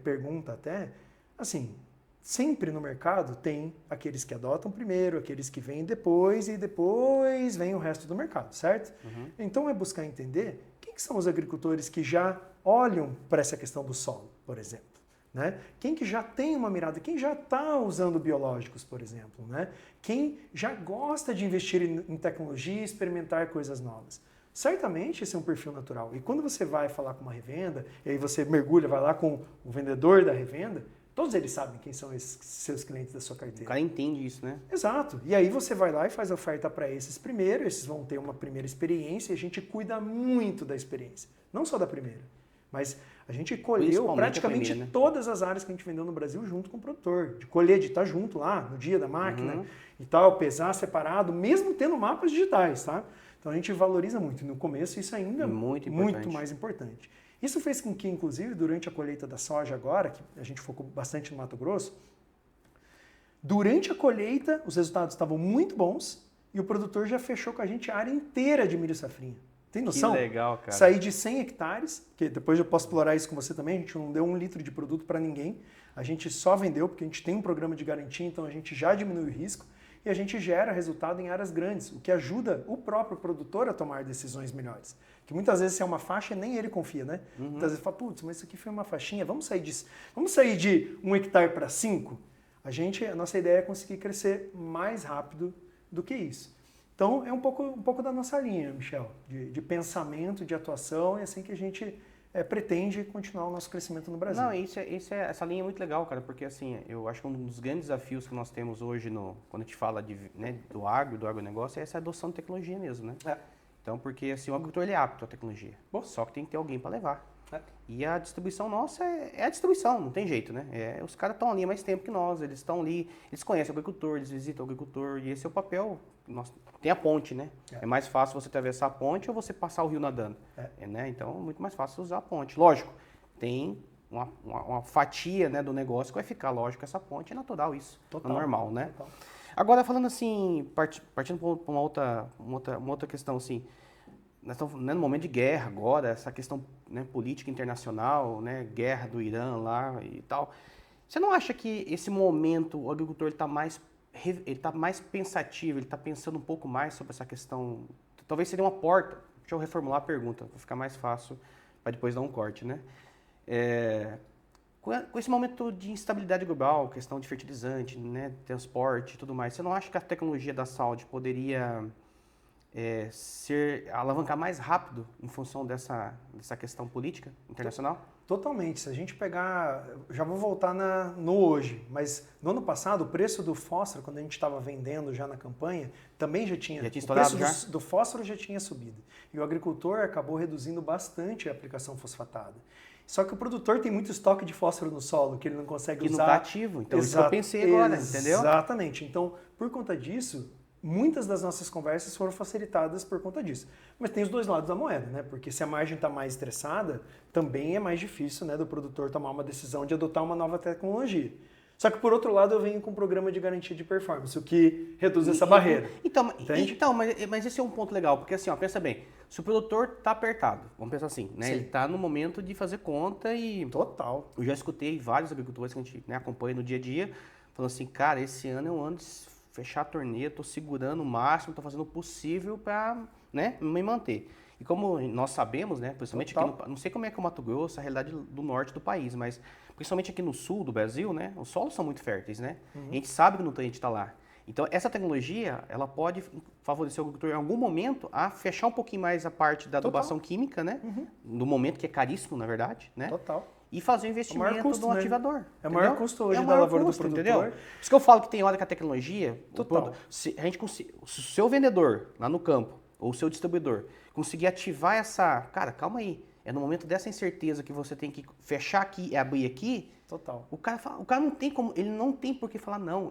pergunta até, assim, sempre no mercado tem aqueles que adotam primeiro, aqueles que vêm depois e depois vem o resto do mercado, certo? Então, é buscar entender quem que são os agricultores que já olham para essa questão do solo, por exemplo. Né? Quem que já tem uma mirada, quem já está usando biológicos, por exemplo, né? Quem já gosta de investir em tecnologia e experimentar coisas novas. Certamente esse é um perfil natural. E quando você vai falar com uma revenda, e aí você mergulha, vai lá com o vendedor da revenda, todos eles sabem quem são esses seus clientes da sua carteira. O cara entende isso, né? Exato. E aí você vai lá e faz a oferta para esses primeiro, esses vão ter uma primeira experiência e a gente cuida muito da experiência. Não só da primeira, mas a gente colheu praticamente primeira, né? Todas as áreas que a gente vendeu no Brasil junto com o produtor. De colher, de estar junto lá no dia da máquina e tal, pesar separado, mesmo tendo mapas digitais, tá? Então a gente valoriza muito. No começo isso ainda é muito mais importante. Isso fez com que, inclusive, durante a colheita da soja agora, que a gente focou bastante no Mato Grosso, durante a colheita os resultados estavam muito bons e o produtor já fechou com a gente a área inteira de milho safrinha. Tem noção? Que legal, cara. Sair de 100 hectares, que depois eu posso explorar isso com você também, a gente não deu 1 litro de produto para ninguém, a gente só vendeu porque a gente tem um programa de garantia, então a gente já diminui o risco e a gente gera resultado em áreas grandes, o que ajuda o próprio produtor a tomar decisões melhores. Que muitas vezes se é uma faixa, nem ele confia, né? Muitas vezes fala, putz, mas isso aqui foi uma faixinha, vamos sair de 1 hectare para 5? A nossa ideia é conseguir crescer mais rápido do que isso. Então, é um pouco da nossa linha, Michel, de pensamento, de atuação, e assim que a gente pretende continuar o nosso crescimento no Brasil. Não, essa linha é muito legal, cara, porque assim, eu acho que um dos grandes desafios que nós temos hoje, quando a gente fala do agronegócio, é essa adoção de tecnologia mesmo, né? Então, porque assim, o agricultor ele é apto à tecnologia, só que tem que ter alguém para levar. E a distribuição nossa é a distribuição, não tem jeito, né? Os caras estão ali há mais tempo que nós, eles estão ali, eles conhecem o agricultor, eles visitam o agricultor, e esse é o papel. Tem a ponte, né? É mais fácil você atravessar a ponte ou você passar o rio nadando. Né? Então, é muito mais fácil usar a ponte. Lógico, tem uma fatia, né, do negócio que vai ficar, lógico, essa ponte é natural isso, é normal, né? Total. Agora, falando assim, partindo para uma outra questão, assim, nós estamos no momento de guerra agora, essa questão, né, política internacional, né, guerra do Irã lá e tal. Você não acha que esse momento o agricultor está mais pensativo, ele está pensando um pouco mais sobre essa questão? Talvez seria uma porta. Deixa eu reformular a pergunta, para ficar mais fácil, para depois dar um corte, né? Com esse momento de instabilidade global, questão de fertilizante, né, transporte e tudo mais, você não acha que a tecnologia da saúde poderia alavancar mais rápido em função dessa questão política internacional? Totalmente. Se a gente pegar, já vou voltar no hoje, mas no ano passado o preço do fósforo, quando a gente estava vendendo já na campanha, também já tinha estourado. O preço do fósforo já tinha subido. E o agricultor acabou reduzindo bastante a aplicação fosfatada. Só que o produtor tem muito estoque de fósforo no solo que ele não consegue usar. Que não está ativo. Então, isso que eu pensei agora, entendeu? Exatamente. Então, por conta disso, muitas das nossas conversas foram facilitadas por conta disso. Mas tem os dois lados da moeda, né? Porque se a margem está mais estressada, também é mais difícil, né, do produtor tomar uma decisão de adotar uma nova tecnologia. Só que, por outro lado, eu venho com um programa de garantia de performance, o que reduz essa barreira. Então, mas esse é um ponto legal, porque assim, ó, pensa bem, se o produtor está apertado, vamos pensar assim, né? Ele está no momento de fazer conta e... Total. Eu já escutei vários agricultores que a gente, né, acompanha no dia a dia, falando assim, cara, esse ano é um ano de fechar a torneira, estou segurando o máximo, estou fazendo o possível para, né, me manter. E como nós sabemos, né, principalmente aqui não sei como é que é o Mato Grosso, a realidade do norte do país, mas principalmente aqui no sul do Brasil, né, os solos são muito férteis, né? A gente sabe que o nutriente está lá. Então, essa tecnologia, ela pode favorecer o agricultor em algum momento a fechar um pouquinho mais a parte da adubação química, né? No momento que é caríssimo, na verdade, né? Total. e fazer o investimento custo, do ativador. É o maior custo hoje o da maior lavoura custo, do produtor. Entendeu? Por isso que eu falo que tem hora que a tecnologia... Total. Se o seu vendedor lá no campo, ou o seu distribuidor, conseguir ativar essa... Cara, calma aí. É no momento dessa incerteza que você tem que fechar aqui e abrir aqui. Total. O cara não tem como... Ele não tem por que falar não.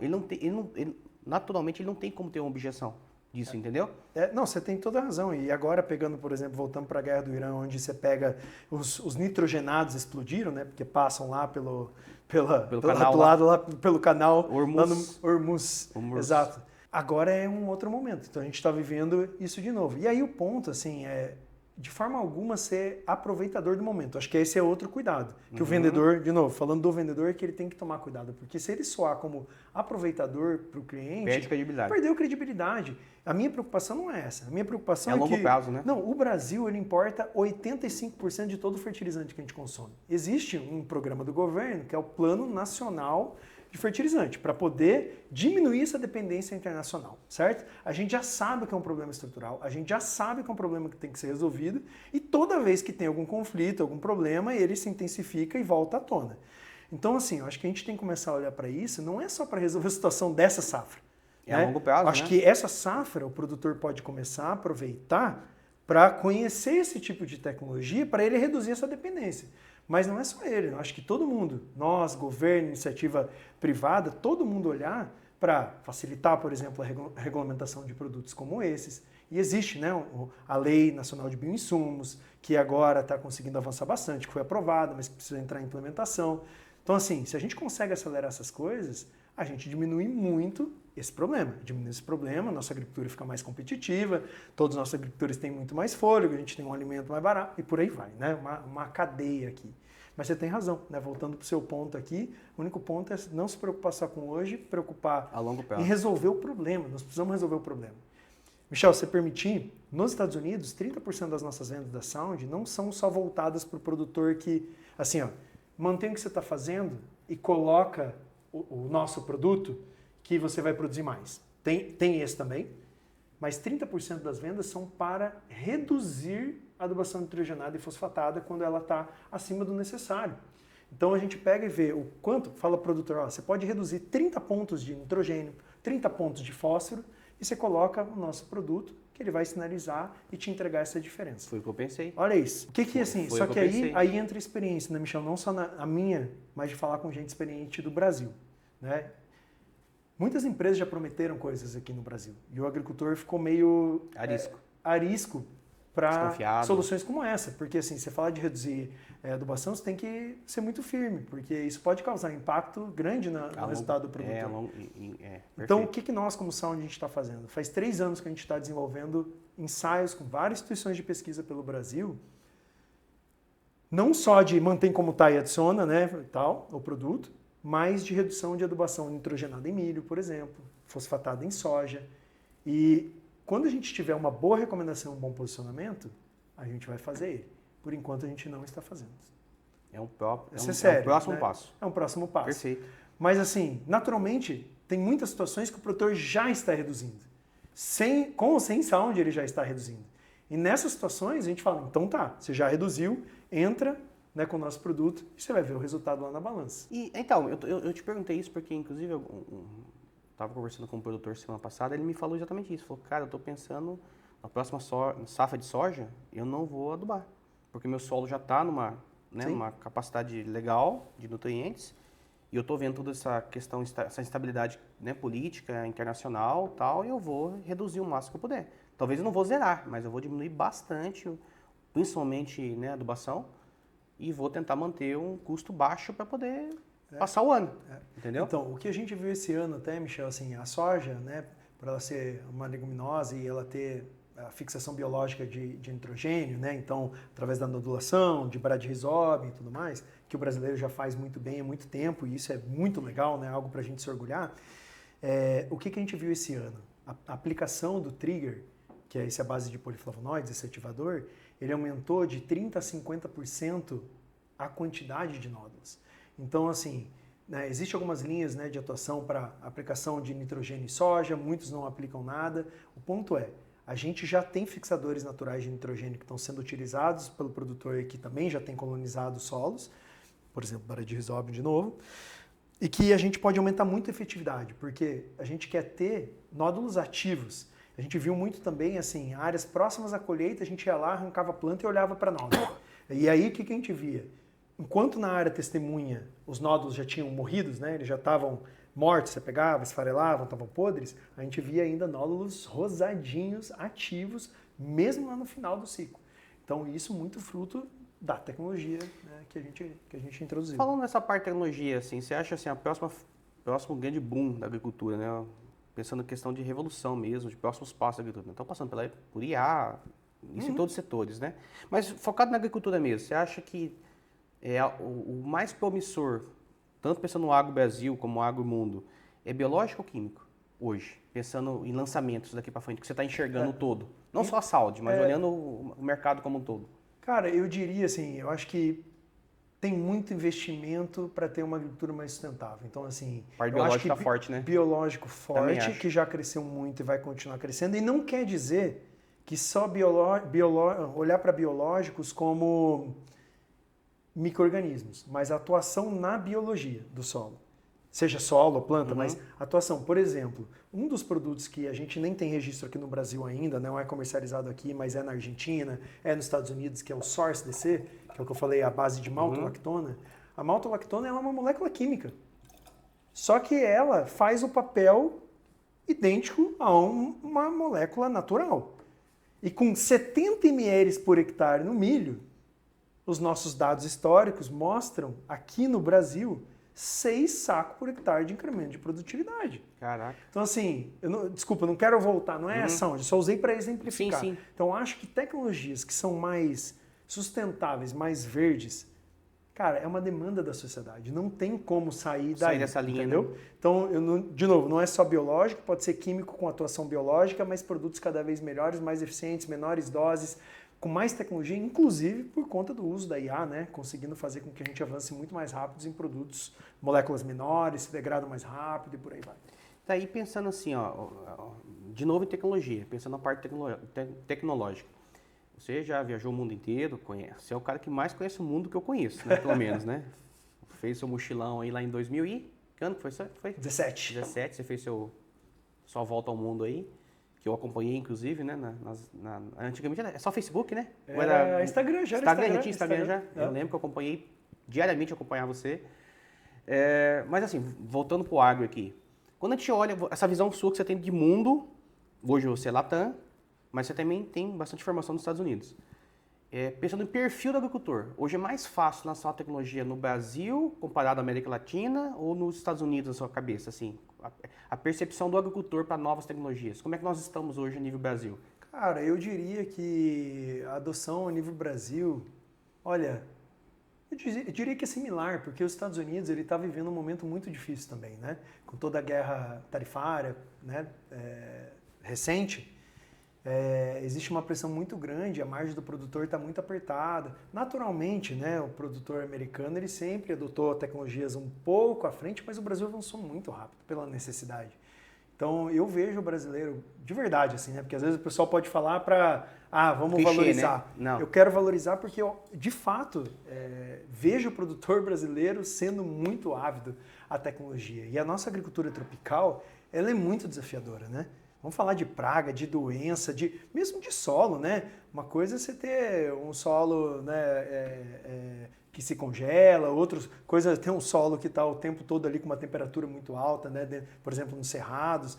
Naturalmente, ele não tem como ter uma objeção disso, entendeu? Não, você tem toda a razão. E agora, pegando, por exemplo, voltando para a guerra do Irã, onde você pega os nitrogenados explodiram, né? Porque passam lá pelo canal, lá pelo canal Hormuz. Exato. Agora é um outro momento. Então a gente está vivendo isso de novo. E aí o ponto, assim, é de forma alguma ser aproveitador do momento. Acho que esse é outro cuidado. Que o vendedor, de novo, falando do vendedor, é que ele tem que tomar cuidado. Porque se ele soar como aproveitador para o cliente, perde credibilidade. Perdeu credibilidade. A minha preocupação não é essa. A minha preocupação é longo prazo, né? Não, o Brasil ele importa 85% de todo o fertilizante que a gente consome. Existe um programa do governo que é o Plano Nacional de Fertilizante, para poder diminuir essa dependência internacional, certo? A gente já sabe que é um problema estrutural, a gente já sabe que é um problema que tem que ser resolvido, e toda vez que tem algum conflito, algum problema, ele se intensifica e volta à tona. Então, assim, eu acho que a gente tem que começar a olhar para isso, não é só para resolver a situação dessa safra. É a longo prazo, Acho que essa safra o produtor pode começar a aproveitar para conhecer esse tipo de tecnologia, para ele reduzir essa dependência. Mas não é só ele, eu acho que todo mundo, nós, governo, iniciativa privada, todo mundo olhar para facilitar, por exemplo, a regulamentação de produtos como esses. E existe, né, a Lei Nacional de Bioinsumos, que agora está conseguindo avançar bastante, que foi aprovada, mas precisa entrar em implementação. Então, assim, se a gente consegue acelerar essas coisas, a gente diminui muito esse problema. Diminui esse problema, nossa agricultura fica mais competitiva, todos os nossos agricultores têm muito mais fôlego, a gente tem um alimento mais barato e por aí vai, né? Uma cadeia aqui. Mas você tem razão, né? Voltando para o seu ponto aqui, o único ponto é não se preocupar só com hoje, preocupar a longo prazo. Em resolver o problema. Nós precisamos resolver o problema. Michel, se você permitir, nos Estados Unidos, 30% das nossas vendas da Sound não são só voltadas para o produtor que, assim, ó, mantém o que você está fazendo e coloca o nosso produto que você vai produzir mais. Tem esse também, mas 30% das vendas são para reduzir a adubação nitrogenada e fosfatada quando ela está acima do necessário. Então a gente pega e vê o quanto, fala produtor, ó, você pode reduzir 30 pontos de nitrogênio, 30 pontos de fósforo e você coloca o nosso produto que ele vai sinalizar e te entregar essa diferença. Foi o que eu pensei. Olha isso. Só que aí entra a experiência, né, Michel? Não só a minha, mas de falar com gente experiente do Brasil, né? Muitas empresas já prometeram coisas aqui no Brasil e o agricultor ficou meio arisco para soluções como essa, porque assim, você fala de reduzir adubação, você tem que ser muito firme, porque isso pode causar impacto grande no resultado do produtor. Então, o que nós como Sound a gente está fazendo? Faz 3 anos que a gente está desenvolvendo ensaios com várias instituições de pesquisa pelo Brasil, não só de mantém como está e adiciona, né, tal, o produto, mas de redução de adubação nitrogenada em milho, por exemplo, fosfatada em soja. E quando a gente tiver uma boa recomendação, um bom posicionamento, a gente vai fazer ele. Por enquanto, a gente não está fazendo. É um próximo passo. É um próximo passo. Perfeito. Mas, assim, naturalmente, tem muitas situações que o produtor já está reduzindo. Com ou sem Sound, ele já está reduzindo. E nessas situações, a gente fala, então tá, você já reduziu, entra, né, com o nosso produto e você vai ver o resultado lá na balança. E, então, eu te perguntei isso porque, inclusive, eu estava conversando com um produtor semana passada, ele me falou exatamente isso. Falou, cara, eu estou pensando na próxima safra de soja, eu não vou adubar, porque meu solo já está numa capacidade legal de nutrientes e eu estou vendo toda essa questão, essa instabilidade, né, política, internacional tal, e eu vou reduzir o máximo que eu puder. Talvez eu não vou zerar, mas eu vou diminuir bastante, principalmente, né, a adubação, e vou tentar manter um custo baixo para poder passar o ano, entendeu? Então, o que a gente viu esse ano até, Michel, assim, a soja, né, por ela ser uma leguminosa e ela ter a fixação biológica de nitrogênio, né, então, através da nodulação, de bradyrhizome e tudo mais, que o brasileiro já faz muito bem há muito tempo, e isso é muito legal, né, algo para a gente se orgulhar. O que a gente viu esse ano? A aplicação do trigger, que é essa base de poliflavonoides, esse ativador, ele aumentou de 30% a 50% a quantidade de nódulos. Então, assim, né, existem algumas linhas, né, de atuação para aplicação de nitrogênio em soja, muitos não aplicam nada. O ponto é, a gente já tem fixadores naturais de nitrogênio que estão sendo utilizados pelo produtor que também já tem colonizado os solos, por exemplo, barra de risóbio de novo, e que a gente pode aumentar muito a efetividade, porque a gente quer ter nódulos ativos. A gente viu muito também, assim, áreas próximas à colheita, a gente ia lá, arrancava a planta e olhava para nódulo. E aí, o que a gente via? Enquanto na área testemunha os nódulos já tinham morridos, né, eles já estavam mortos, você pegava, esfarelavam, estavam podres, a gente via ainda nódulos rosadinhos, ativos, mesmo lá no final do ciclo. Então, isso muito fruto da tecnologia, né, que a gente introduziu. Falando nessa parte de tecnologia, assim, você acha assim, próximo grande boom da agricultura, né? Pensando em questão de revolução mesmo, de próximos passos da agricultura. Estão passando por IA, isso em todos os setores, né? Mas focado na agricultura mesmo, você acha que o mais promissor, tanto pensando no agro Brasil como no agro mundo, é biológico ou químico hoje? Pensando em lançamentos daqui para frente, que você está enxergando todo. Não só a saúde, mas olhando o mercado como um todo. Cara, eu diria assim, eu acho que tem muito investimento para ter uma agricultura mais sustentável. Então, assim, a parte biológica está forte, né? Biológico forte, que já cresceu muito e vai continuar crescendo. E não quer dizer que só olhar para biológicos como micro-organismos, mas a atuação na biologia do solo. Seja solo ou planta, mas atuação. Por exemplo, um dos produtos que a gente nem tem registro aqui no Brasil ainda, não é comercializado aqui, mas é na Argentina, é nos Estados Unidos, que é o Source DC, que é o que eu falei, a base de maltolactona. A maltolactona é uma molécula química. Só que ela faz o papel idêntico a uma molécula natural. E com 70 ml por hectare no milho, os nossos dados históricos mostram, aqui no Brasil, 6 sacos por hectare de incremento de produtividade. Caraca. Então, assim, desculpa, não quero voltar, não é ação, eu só usei para exemplificar. Sim. Então, acho que tecnologias que são mais sustentáveis, mais verdes, cara, é uma demanda da sociedade. Não tem como sair dessa linha, entendeu? Né? Então, de novo, não é só biológico, pode ser químico com atuação biológica, mas produtos cada vez melhores, mais eficientes, menores doses, com mais tecnologia, inclusive por conta do uso da IA, né? Conseguindo fazer com que a gente avance muito mais rápido em produtos, moléculas menores, se degradam mais rápido e por aí vai. Daí pensando assim, ó, de novo em tecnologia, pensando na parte tecnológica. Você já viajou o mundo inteiro, conhece. Você é o cara que mais conhece o mundo que eu conheço, né? Pelo menos, né? Fez seu mochilão aí lá em 2000 e... Que ano que foi? 17. 17, você fez sua volta ao mundo aí. Que eu acompanhei, inclusive, né? Antigamente era só Facebook, né? Era Instagram, já era Instagram. Já tinha Instagram já. Eu lembro que eu acompanhei, diariamente eu acompanhava você. Mas assim, voltando pro agro aqui. Quando a gente olha essa visão sua que você tem de mundo, hoje você é Latam, mas você também tem bastante informação nos Estados Unidos. Pensando em perfil do agricultor, hoje é mais fácil lançar uma tecnologia no Brasil, comparado à América Latina, ou nos Estados Unidos, na sua cabeça, assim? A percepção do agricultor para novas tecnologias. Como é que nós estamos hoje a nível Brasil? Cara, eu diria que a adoção a nível Brasil, olha, eu diria que é similar, porque os Estados Unidos ele está vivendo um momento muito difícil também, né? Com toda a guerra tarifária, né? Recente. Existe uma pressão muito grande, a margem do produtor está muito apertada. Naturalmente, né, o produtor americano ele sempre adotou tecnologias um pouco à frente, mas o Brasil avançou muito rápido pela necessidade. Então eu vejo o brasileiro de verdade, assim, né? Porque às vezes o pessoal pode falar para, vamos clichê, valorizar. Né? Não. Eu quero valorizar porque eu, de fato, vejo o produtor brasileiro sendo muito ávido à tecnologia. E a nossa agricultura tropical, ela é muito desafiadora, né? Vamos falar de praga, de doença, mesmo de solo, né? Uma coisa é você ter um solo, né, que se congela, outra coisa é ter um solo que está o tempo todo ali com uma temperatura muito alta, né? Por exemplo, nos cerrados,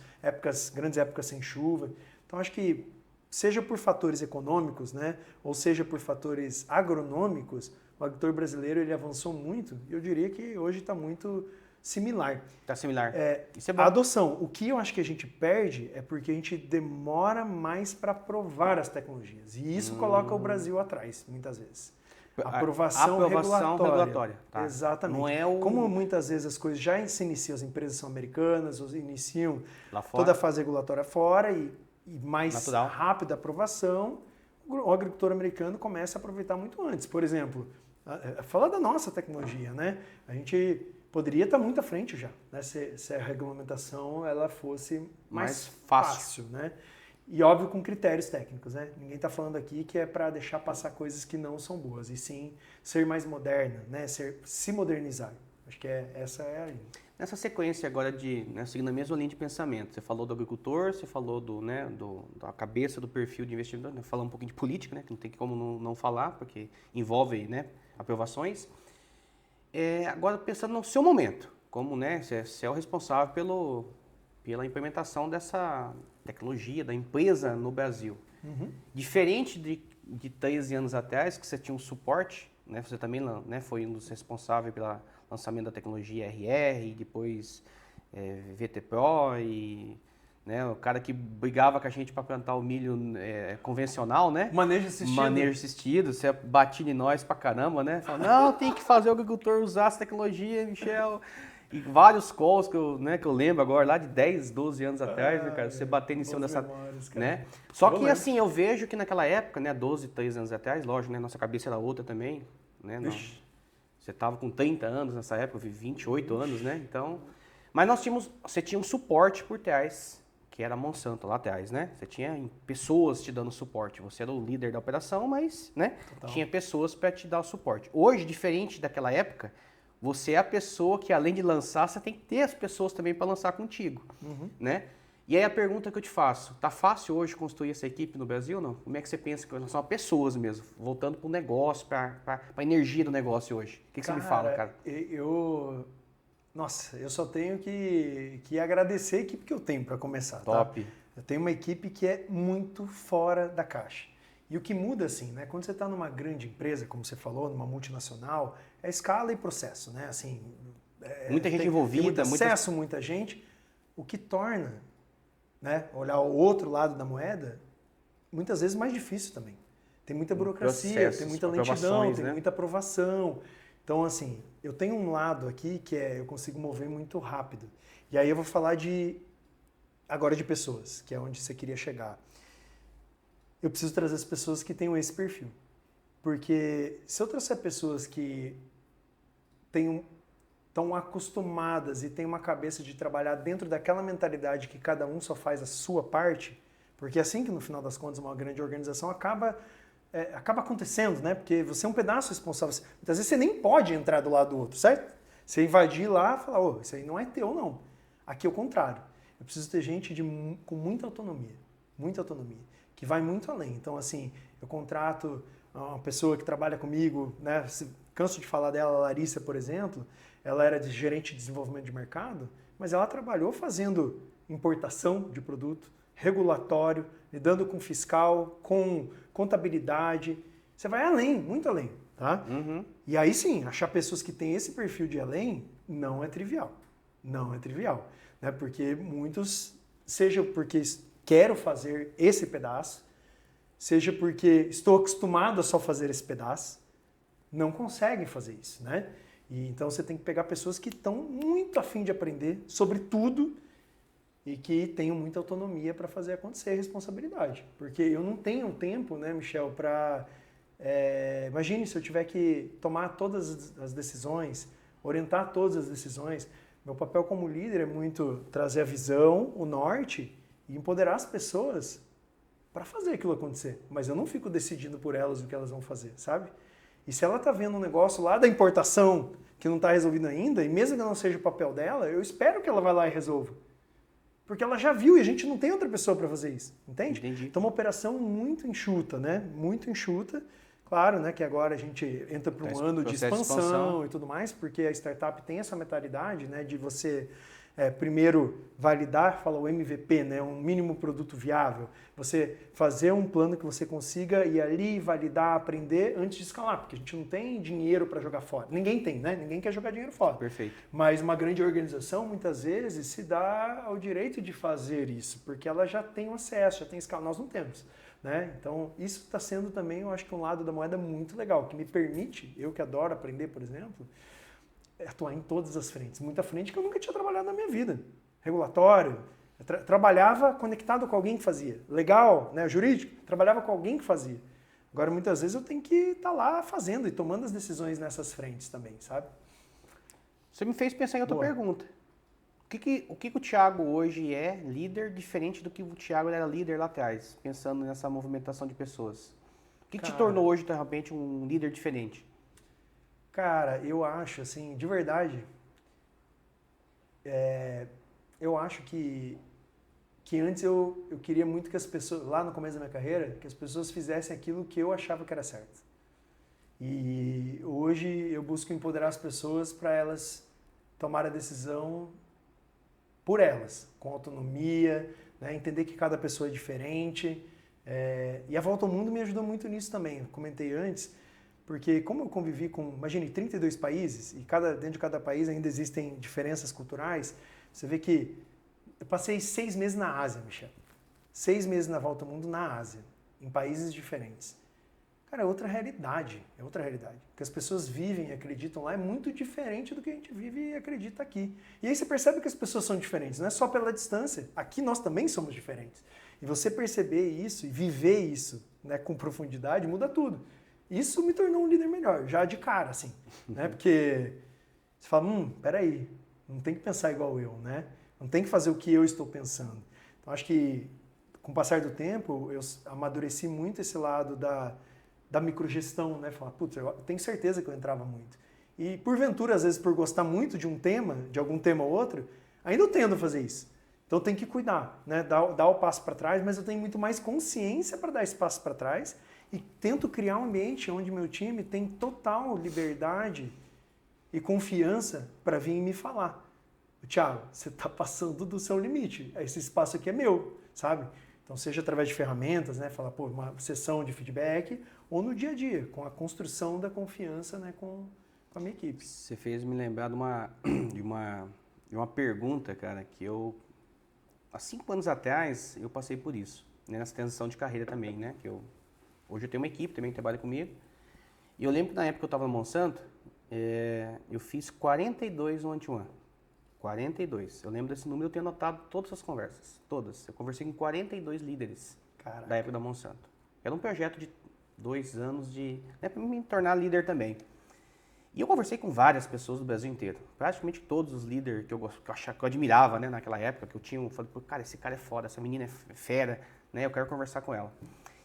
grandes épocas sem chuva. Então, acho que seja por fatores econômicos, né, ou seja por fatores agronômicos, o agricultor brasileiro ele avançou muito e eu diria que hoje está muito similar. Está similar. Isso é bom. A adoção, o que eu acho que a gente perde é porque a gente demora mais para provar as tecnologias. E isso coloca o Brasil atrás, muitas vezes. Aprovação regulatória. Tá. Exatamente. Não é Como muitas vezes as coisas já se iniciam, as empresas são americanas, ou iniciam lá fora, toda a fase regulatória fora e mais natural, rápida a aprovação, o agricultor americano começa a aproveitar muito antes. Por exemplo, falar da nossa tecnologia, né? A gente poderia estar muito à frente já, né? Se a regulamentação ela fosse mais fácil, né? E óbvio com critérios técnicos, né? Ninguém está falando aqui que é para deixar passar coisas que não são boas, e sim ser mais moderna, né? Se modernizar. Acho que essa é a linha. Nessa sequência agora seguindo a mesma linha de pensamento, você falou do agricultor, você falou da cabeça do perfil de investidor, né? Falar um pouquinho de política, né? Que não tem como não falar, porque envolve, né, aprovações. Agora pensando no seu momento, como, né, você é o responsável pela implementação dessa tecnologia, da empresa no Brasil. Uhum. Diferente de 13 anos atrás, que você tinha um suporte, né, você também, né, foi um dos responsáveis pelo lançamento da tecnologia RR, e depois VT Pro, e, né, o cara que brigava com a gente para plantar o milho convencional, né? Manejo assistido. Manejo assistido, você batia em nós pra caramba, né? Fala, não, tem que fazer o agricultor usar essa tecnologia, Michel. E vários calls que eu lembro agora, lá de 10, 12 anos atrás, né, cara? Você batendo em cima dessa... Memórias, né? Só que, assim, eu vejo que naquela época, né, 12, 13 anos atrás, lógico, né, nossa cabeça era outra também, né? Você tava com 30 anos nessa época, 28 anos, né? Então... Mas você tinha um suporte por trás, que era a Monsanto lá atrás, né? Você tinha pessoas te dando suporte. Você era o líder da operação, mas, né, tinha pessoas para te dar o suporte. Hoje, diferente daquela época, você é a pessoa que, além de lançar, você tem que ter as pessoas também para lançar contigo, né? E aí a pergunta que eu te faço, tá fácil hoje construir essa equipe no Brasil ou não? Como é que você pensa que são pessoas mesmo, voltando para o negócio, para a energia do negócio hoje? O que você me fala, cara? Nossa, eu só tenho que agradecer a equipe que eu tenho para começar. Top. Tá? Eu tenho uma equipe que é muito fora da caixa. E o que muda, assim, né? Quando você está numa grande empresa, como você falou, numa multinacional, é escala e processo, né? Assim, muita gente envolvida, tem muito acesso, muita gente. O que torna, né, olhar o outro lado da moeda, muitas vezes mais difícil também. Tem muita burocracia, tem muita lentidão, tem muita aprovação. Então, assim, eu tenho um lado aqui que eu consigo mover muito rápido. E aí eu vou falar agora de pessoas, que é onde você queria chegar. Eu preciso trazer as pessoas que tenham esse perfil. Porque se eu trouxer pessoas que estão acostumadas e têm uma cabeça de trabalhar dentro daquela mentalidade que cada um só faz a sua parte, porque é assim que no final das contas uma grande organização acaba acontecendo, né? Porque você é um pedaço responsável. Muitas vezes você nem pode entrar do lado do outro, certo? Você invadir lá e falar, isso aí não é teu, não. Aqui é o contrário. Eu preciso ter gente com muita autonomia, que vai muito além. Então, assim, eu contrato uma pessoa que trabalha comigo, né? Canso de falar dela, a Larissa, por exemplo, ela era gerente de desenvolvimento de mercado, mas ela trabalhou fazendo importação de produto, regulatório, lidando com fiscal, com contabilidade. Você vai além, muito além, tá? Uhum. E aí sim, achar pessoas que têm esse perfil de além não é trivial. Não é trivial, né? Porque muitos, seja porque quero fazer esse pedaço, seja porque estou acostumado a só fazer esse pedaço, não conseguem fazer isso, né? E então você tem que pegar pessoas que estão muito afim de aprender sobre tudo e que tenham muita autonomia para fazer acontecer responsabilidade. Porque eu não tenho tempo, né, Michel, para... imagine se eu tiver que tomar todas as decisões, orientar todas as decisões. Meu papel como líder é muito trazer a visão, o norte e empoderar as pessoas para fazer aquilo acontecer. Mas eu não fico decidindo por elas o que elas vão fazer, sabe? E se ela está vendo um negócio lá da importação que não está resolvido ainda, e mesmo que não seja o papel dela, eu espero que ela vá lá e resolva. Porque ela já viu e a gente não tem outra pessoa para fazer isso, entende? Entendi. Então uma operação muito enxuta, né? Muito enxuta. Claro, né, que agora a gente entra para um ano de expansão e tudo mais, porque a startup tem essa mentalidade, né, de você primeiro validar, fala o MVP, né, um mínimo produto viável. Você fazer um plano que você consiga ir ali, validar, aprender antes de escalar, porque a gente não tem dinheiro para jogar fora. Ninguém tem, né? Ninguém quer jogar dinheiro fora. Perfeito. Mas uma grande organização, muitas vezes, se dá ao direito de fazer isso, porque ela já tem o acesso, já tem escala. Nós não temos. Né? Então, isso está sendo também, eu acho que um lado da moeda muito legal, que me permite, eu que adoro aprender, por exemplo, atuar em todas as frentes. Muita frente que eu nunca tinha trabalhado na minha vida. Regulatório, trabalhava conectado com alguém que fazia. Legal, né? Jurídico, trabalhava com alguém que fazia. Agora, muitas vezes eu tenho que estar lá fazendo e tomando as decisões nessas frentes também, sabe? Você me fez pensar em outra pergunta. O que o Thiago hoje é líder diferente do que o Thiago era líder lá atrás, pensando nessa movimentação de pessoas? O que te tornou hoje, de repente, um líder diferente? Cara, eu acho, assim, de verdade, eu acho que antes eu queria muito que as pessoas, lá no começo da minha carreira, que as pessoas fizessem aquilo que eu achava que era certo. E hoje eu busco empoderar as pessoas para elas tomarem a decisão por elas, com autonomia, né? Entender que cada pessoa é diferente. E a Volta ao Mundo me ajudou muito nisso também. Eu comentei antes, porque como eu convivi com, imagine, 32 países, e dentro de cada país ainda existem diferenças culturais, você vê que eu passei 6 meses na Ásia, Michel. 6 meses na Volta ao Mundo na Ásia, em países diferentes. Cara, é outra realidade, é outra realidade. O que as pessoas vivem e acreditam lá é muito diferente do que a gente vive e acredita aqui. E aí você percebe que as pessoas são diferentes, não é só pela distância. Aqui nós também somos diferentes. E você perceber isso e viver isso, né, com profundidade muda tudo. Isso me tornou um líder melhor, já de cara, assim. Né? Porque você fala, peraí, não tem que pensar igual eu, né? Não tem que fazer o que eu estou pensando. Então acho que com o passar do tempo eu amadureci muito esse lado da microgestão, né? Falar, putz, eu tenho certeza que eu entrava muito. E porventura, às vezes, por gostar muito de um tema, de algum tema ou outro, ainda eu tendo a fazer isso. Então eu tenho que cuidar, né? Dar o passo para trás, mas eu tenho muito mais consciência para dar esse passo para trás e tento criar um ambiente onde meu time tem total liberdade e confiança para vir e me falar. Thiago, você está passando do seu limite. Esse espaço aqui é meu, sabe? Então, seja através de ferramentas, né? Falar, uma sessão de feedback, ou no dia a dia, com a construção da confiança, né? Com a minha equipe. Você fez me lembrar de uma pergunta, cara, que há 5 anos atrás, eu passei por isso, né? Nessa transição de carreira também, né? Hoje eu tenho uma equipe também que trabalha comigo. E eu lembro que na época que eu estava no Monsanto, eu fiz 42 no one-to-one. 42. Eu lembro desse número, eu tenho anotado todas as conversas. Todas. Eu conversei com 42 líderes da época da Monsanto. Era um projeto de 2 anos para me tornar líder também. E eu conversei com várias pessoas do Brasil inteiro. Praticamente todos os líderes que eu admirava, né, naquela época, que eu tinha. Eu falei, cara, esse cara é foda, essa menina é fera, né, eu quero conversar com ela.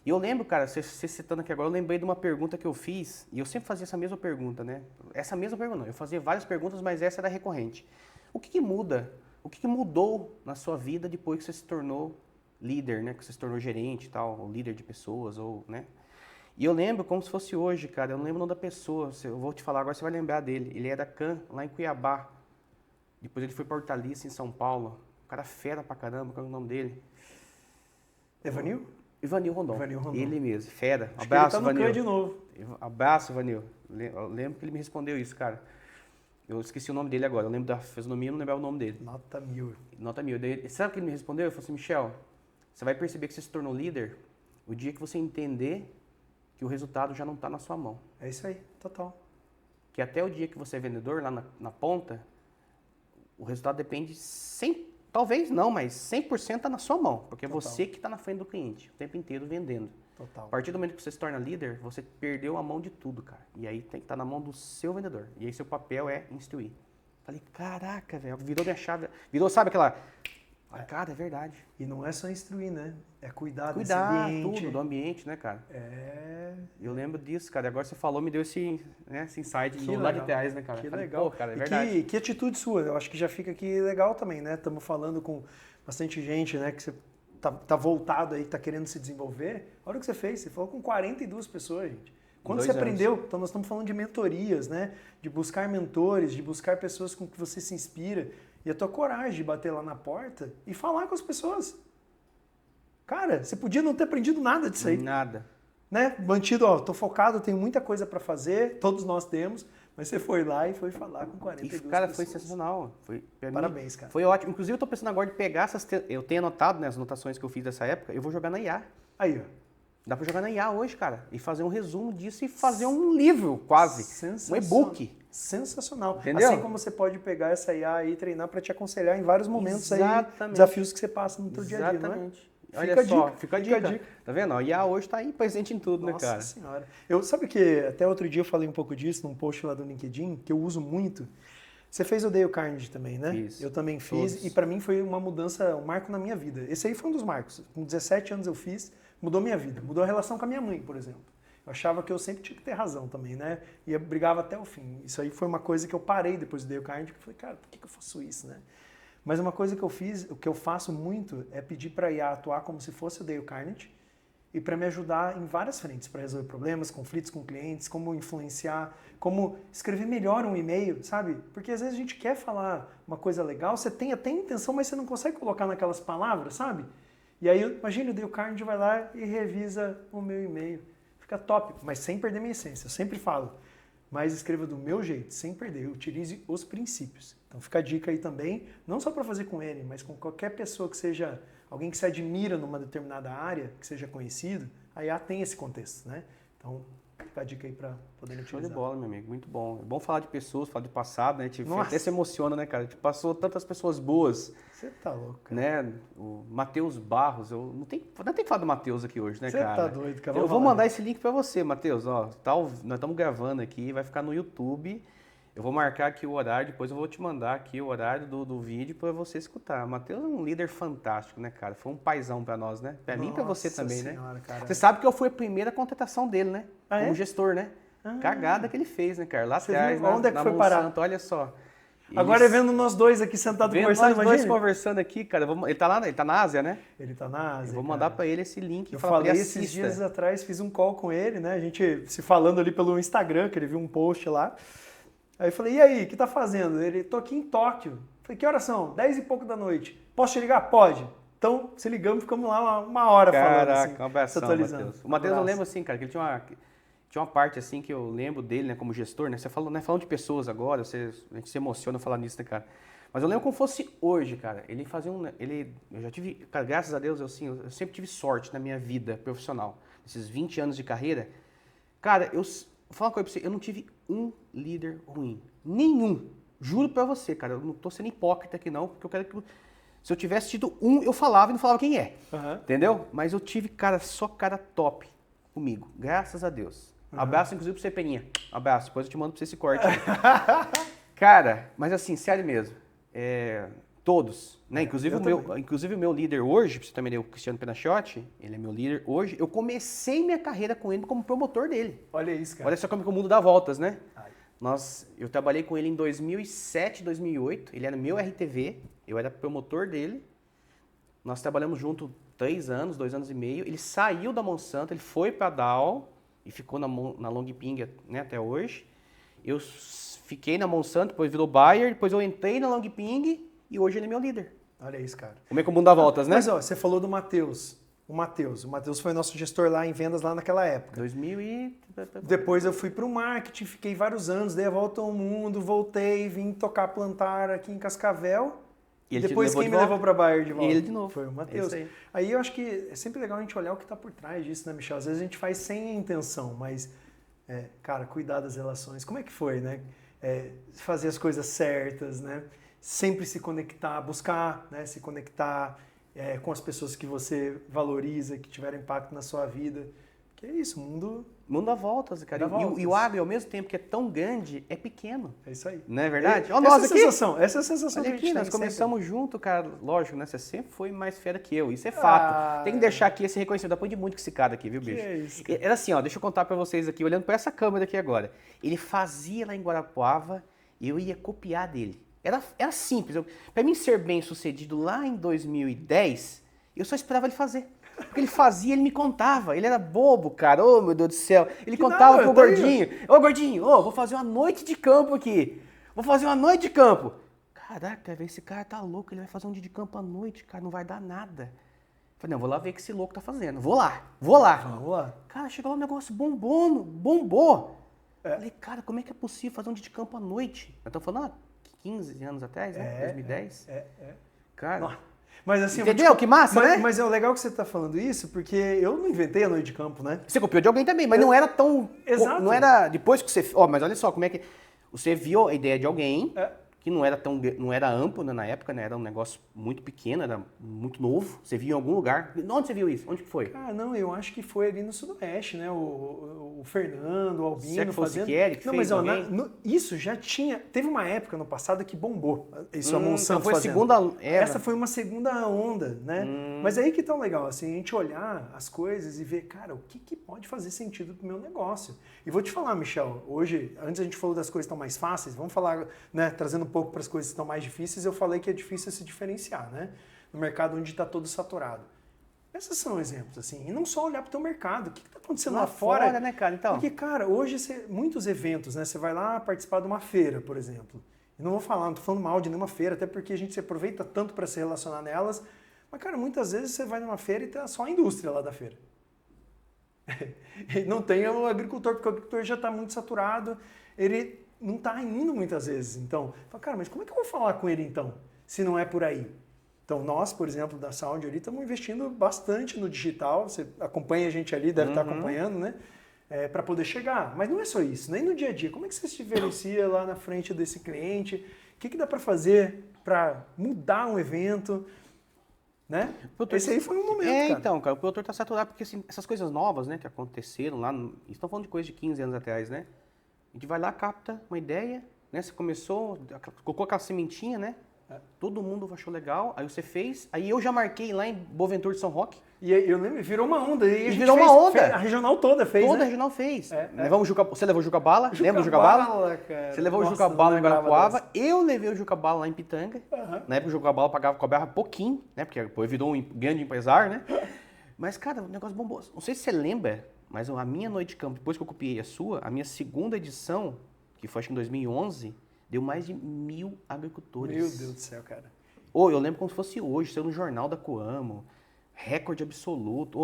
E eu lembro, cara, você citando aqui agora, eu lembrei de uma pergunta que eu fiz, e eu sempre fazia essa mesma pergunta, né? Essa mesma pergunta, não. Eu fazia várias perguntas, mas essa era recorrente. O que muda? O que mudou na sua vida depois que você se tornou líder, né? Que você se tornou gerente e tal, ou líder de pessoas, né? E eu lembro como se fosse hoje, cara. Eu não lembro o nome da pessoa. Eu vou te falar agora, você vai lembrar dele. Ele era CAN, lá em Cuiabá. Depois ele foi para Hortaliça, em São Paulo. Um cara fera pra caramba, qual é o nome dele? Evanil? Ivanil Rondon. Rondon. Ele mesmo, fera. Acho Abraço, que ele tá no Ivanil. de novo. Abraço, Ivanil. Eu lembro que ele me respondeu isso, cara. Eu esqueci o nome dele agora. Eu lembro da fisionomia, não lembrava o nome dele. Nota 1000. Nota 1000. Sabe o que ele me respondeu? Eu falei assim, Michel, você vai perceber que você se tornou líder o dia que você entender que o resultado já não está na sua mão. É isso aí, total. Que até o dia que você é vendedor, lá na ponta, o resultado depende, talvez não, mas 100% está na sua mão. Porque é você que está na frente do cliente, o tempo inteiro vendendo. Total. A partir do momento que você se torna líder, você perdeu a mão de tudo, cara. E aí tem que estar na mão do seu vendedor. E aí seu papel é instruir. Falei, caraca, velho, virou minha chave. Virou, sabe aquela... Cara, é verdade. E não é só instruir, né? É cuidar desse ambiente. Tudo do ambiente, né, cara? Eu lembro disso, cara. Agora você falou, me deu esse insight de lá de trás, né, cara? Que legal. Pô, cara, é verdade. Que atitude sua. Eu acho que já fica aqui legal também, né? Estamos falando com bastante gente, né? Que você tá voltado aí, tá querendo se desenvolver. Olha o que você fez. Você falou com 42 pessoas, gente. Quando você aprendeu? Então nós estamos falando de mentorias, né? De buscar mentores, de buscar pessoas com que você se inspira. E a tua coragem de bater lá na porta e falar com as pessoas. Cara, você podia não ter aprendido nada disso aí. Nada. Né? Mantido, tô focado, tenho muita coisa para fazer, todos nós temos, mas você foi lá e foi falar com 42 cara, pessoas. foi sensacional. Parabéns, cara. Foi ótimo. Inclusive, eu tô pensando agora de pegar eu tenho anotado, né, as anotações que eu fiz dessa época, eu vou jogar na IA. Aí, ó. Dá para jogar na IA hoje, cara, e fazer um resumo disso e fazer um livro, quase. Um e-book. Sensacional. Entendeu? Assim como você pode pegar essa IA aí e treinar para te aconselhar em vários momentos aí, desafios que você passa no teu dia a dia, não é? Olha só, fica a dica. Tá vendo? A IA hoje tá aí presente em tudo, né, cara? Nossa senhora. Sabe que até outro dia eu falei um pouco disso num post lá do LinkedIn, que eu uso muito. Você fez o Dale Carnegie também, né? Fiz. Eu também fiz. Todos. E para mim foi uma mudança, um marco na minha vida. Esse aí foi um dos marcos. Com 17 anos eu fiz, mudou minha vida. Mudou a relação com a minha mãe, por exemplo. Eu achava que eu sempre tinha que ter razão também, né? E eu brigava até o fim. Isso aí foi uma coisa que eu parei depois do Dale Carnegie, que eu falei, cara, por que eu faço isso, né? Mas uma coisa que eu fiz, o que eu faço muito, é pedir para IA atuar como se fosse o Dale Carnegie e para me ajudar em várias frentes, para resolver problemas, conflitos com clientes, como influenciar, como escrever melhor um e-mail, sabe? Porque às vezes a gente quer falar uma coisa legal, você tem até intenção, mas você não consegue colocar naquelas palavras, sabe? E aí, imagina, o Dale Carnegie vai lá e revisa o meu e-mail. Fica top, mas sem perder minha essência. Eu sempre falo, mas escreva do meu jeito, sem perder. Utilize os princípios. Então fica a dica aí também, não só para fazer com ele, mas com qualquer pessoa que seja alguém que se admira numa determinada área, que seja conhecido, a IA tem esse contexto, né? Então fica a dica aí para poder utilizar. Show de bola, meu amigo, muito bom. É bom falar de pessoas, falar de passado, né? A gente até se emociona, né, cara? A gente passou tantas pessoas boas. Você tá louco. Né? O Matheus Barros, eu não tem que falar do Matheus aqui hoje, né, cara? Você tá doido, cara. Eu vou mandar esse link para você, Matheus. Ó, nós estamos gravando aqui, vai ficar no YouTube. Eu vou marcar aqui o horário, depois eu vou te mandar aqui o horário do vídeo para você escutar. O Matheus é um líder fantástico, né, cara? Foi um paizão para nós, né? Para mim e para você também, senhora, né? Cara. Você sabe que eu fui a primeira contratação dele, né? Como gestor, né? Cagada que ele fez, né, cara? Lá atrás, onde é que foi parar? Olha só. Agora vendo nós dois aqui sentados conversando, imagina. Nós dois conversando aqui, cara. Ele tá na Ásia, né? Ele tá na Ásia. Eu vou mandar para ele esse link. Eu falei esses dias atrás, fiz um call com ele, né? A gente se falando ali pelo Instagram, que ele viu um post lá. Aí eu falei, e aí, o que tá fazendo? Ele, tô aqui em Tóquio. Falei, que horas são? 10 e pouco da noite. Posso te ligar? Pode. Então, se ligamos, ficamos lá uma hora falando assim. Caraca, um abração, Matheus. O Matheus, eu lembro assim, cara, que ele tinha uma parte assim que eu lembro dele, né, como gestor, né? Você falou, né, falando de pessoas agora, a gente se emociona falar nisso, né, cara? Mas eu lembro como fosse hoje, cara. Ele fazia eu já tive, cara, graças a Deus, eu sempre tive sorte na minha vida profissional. Esses 20 anos de carreira. Cara, vou falar uma coisa pra você, eu não tive um líder ruim. Nenhum. Juro pra você, cara. Eu não tô sendo hipócrita aqui não, porque eu quero que... Se eu tivesse tido um, eu falava e não falava quem é. Uhum. Entendeu? Mas eu tive, cara, só cara top comigo. Graças a Deus. Uhum. Abraço, inclusive, pra você, Peninha. Abraço. Depois eu te mando pra você esse corte. Cara, mas assim, sério mesmo. Todos, né? Inclusive o meu líder hoje, pra você também ver, o Cristiano Penachotti, ele é meu líder hoje. Eu comecei minha carreira com ele como promotor dele. Olha isso, cara. Olha só como que o mundo dá voltas, né? Eu trabalhei com ele em 2007, 2008. Ele era meu RTV, eu era promotor dele. Nós trabalhamos junto 3 anos, 2 anos e meio. Ele saiu da Monsanto, ele foi para a Dow e ficou na Longping, né, até hoje. Eu fiquei na Monsanto, depois virou Bayer, depois eu entrei na Longping e hoje ele é meu líder. Olha isso, cara. Como é que o mundo dá voltas, né? Mas ó, você falou do Matheus. O Matheus foi nosso gestor lá em vendas lá naquela época. 2000 e... Depois eu fui para o marketing, fiquei vários anos, dei a volta ao mundo, voltei, vim tocar plantar aqui em Cascavel. E depois quem me levou para Bayer de volta? E ele de novo. Foi o Matheus. Aí eu acho que é sempre legal a gente olhar o que está por trás disso, né, Michel? Às vezes a gente faz sem a intenção, mas, cara, cuidar das relações. Como é que foi, né? Fazer as coisas certas, né? Sempre se conectar, buscar, né? Se conectar com as pessoas que você valoriza, que tiveram impacto na sua vida. Que é isso, o mundo dá voltas, cara. E o agro, ao mesmo tempo que é tão grande, é pequeno. É isso aí. Não é verdade? Essa é a sensação que a gente tem. Nós começamos junto, cara. Lógico, né? Você sempre foi mais fera que eu. Isso é fato. Tem que deixar aqui esse reconhecimento. Aprendi muito com esse cara aqui, viu, bicho? É isso, era assim, ó. Deixa eu contar pra vocês aqui, olhando pra essa câmera aqui agora. Ele fazia lá em Guarapuava e eu ia copiar dele. Era simples. Pra mim ser bem sucedido lá em 2010, eu só esperava ele fazer. Porque ele fazia, ele me contava. Ele era bobo, cara. Ô, meu Deus do céu. Ele contava pro Gordinho. Ô, Gordinho, vou fazer uma noite de campo aqui. Vou fazer uma noite de campo. Caraca, esse cara tá louco. Ele vai fazer um dia de campo à noite, cara. Não vai dar nada. Falei, não, vou lá ver o que esse louco tá fazendo. Vou lá. Vamos lá. Cara, chegou lá um negócio bombou. Falei, cara, como é que é possível fazer um dia de campo à noite? Nós estamos falando 15 anos atrás, né? 2010. Cara... Nossa. Mas assim, entendeu? Que massa, né? Mas é legal que você está falando isso, porque eu não inventei a noite de campo, né? Você copiou de alguém também, mas não era tão... Exato. Não era depois que você... mas olha só, como é que... Você viu a ideia de alguém, que não era amplo, né, na época, né? Era um negócio muito pequeno, era muito novo. Você viu em algum lugar? Onde você viu isso? Onde que foi? Ah, não, eu acho que foi ali no Sudoeste, né? O Fernando, o Albino fazendo. Que não, fez mas ó, isso já tinha. Teve uma época no passado que bombou. Isso a Monsanto então foi fazendo. A segunda era. Essa foi uma segunda onda, né? Mas aí que tá legal, assim, a gente olhar as coisas e ver, cara, o que pode fazer sentido pro meu negócio? E vou te falar, Michel, hoje, antes a gente falou das coisas que estão mais fáceis, vamos falar, né, trazendo um pouco para as coisas que estão mais difíceis, eu falei que é difícil se diferenciar, né? No mercado onde está todo saturado. Esses são exemplos, assim. E não só olhar para o teu mercado. O que está acontecendo lá fora? Né, cara? Então. Porque, cara, hoje muitos eventos, né? Você vai lá participar de uma feira, por exemplo. E não vou falar, não estou falando mal de nenhuma feira, até porque a gente se aproveita tanto para se relacionar nelas. Mas, cara, muitas vezes você vai numa feira e tem só a indústria lá da feira. E não tem o agricultor, porque o agricultor já está muito saturado. Ele não está indo muitas vezes. Então, cara, mas como é que eu vou falar com ele, então? Se não é por aí. Então, nós, por exemplo, da Sound ali, estamos investindo bastante no digital. Você acompanha a gente ali, deve estar acompanhando, né? Para poder chegar. Mas não é só isso, nem no dia a dia. Como é que você se diferencia lá na frente desse cliente? O que dá para fazer para mudar um evento? Né? Esse aí foi um momento, cara. Então, cara, o produtor está saturado porque assim, essas coisas novas, né, que aconteceram lá, estão falando de coisa de 15 anos atrás, né? A gente vai lá, capta uma ideia, né? Você começou, colocou aquela sementinha, né? Todo mundo achou legal, aí você fez, aí eu já marquei lá em Boaventura de São Roque. E eu lembro, virou uma onda. E virou uma onda. A regional toda fez, Toda né? a regional fez. Você levou o Juca Bala? Lembra do Juca Bala? Bala? Cara. Você levou o Juca Bala em Guarapuava, eu levei o Juca Bala lá em Pitanga. Na época o Juca Bala cobrava pouquinho, né? Porque depois virou um grande empresário, né? Mas, cara, o negócio bombou. Não sei se você lembra, mas a minha noite de campo, depois que eu copiei a sua, a minha segunda edição, que foi acho que em 2011, deu mais de 1.000 agricultores. Meu Deus do céu, cara. Eu lembro como se fosse hoje, saiu no jornal da Coamo, recorde absoluto.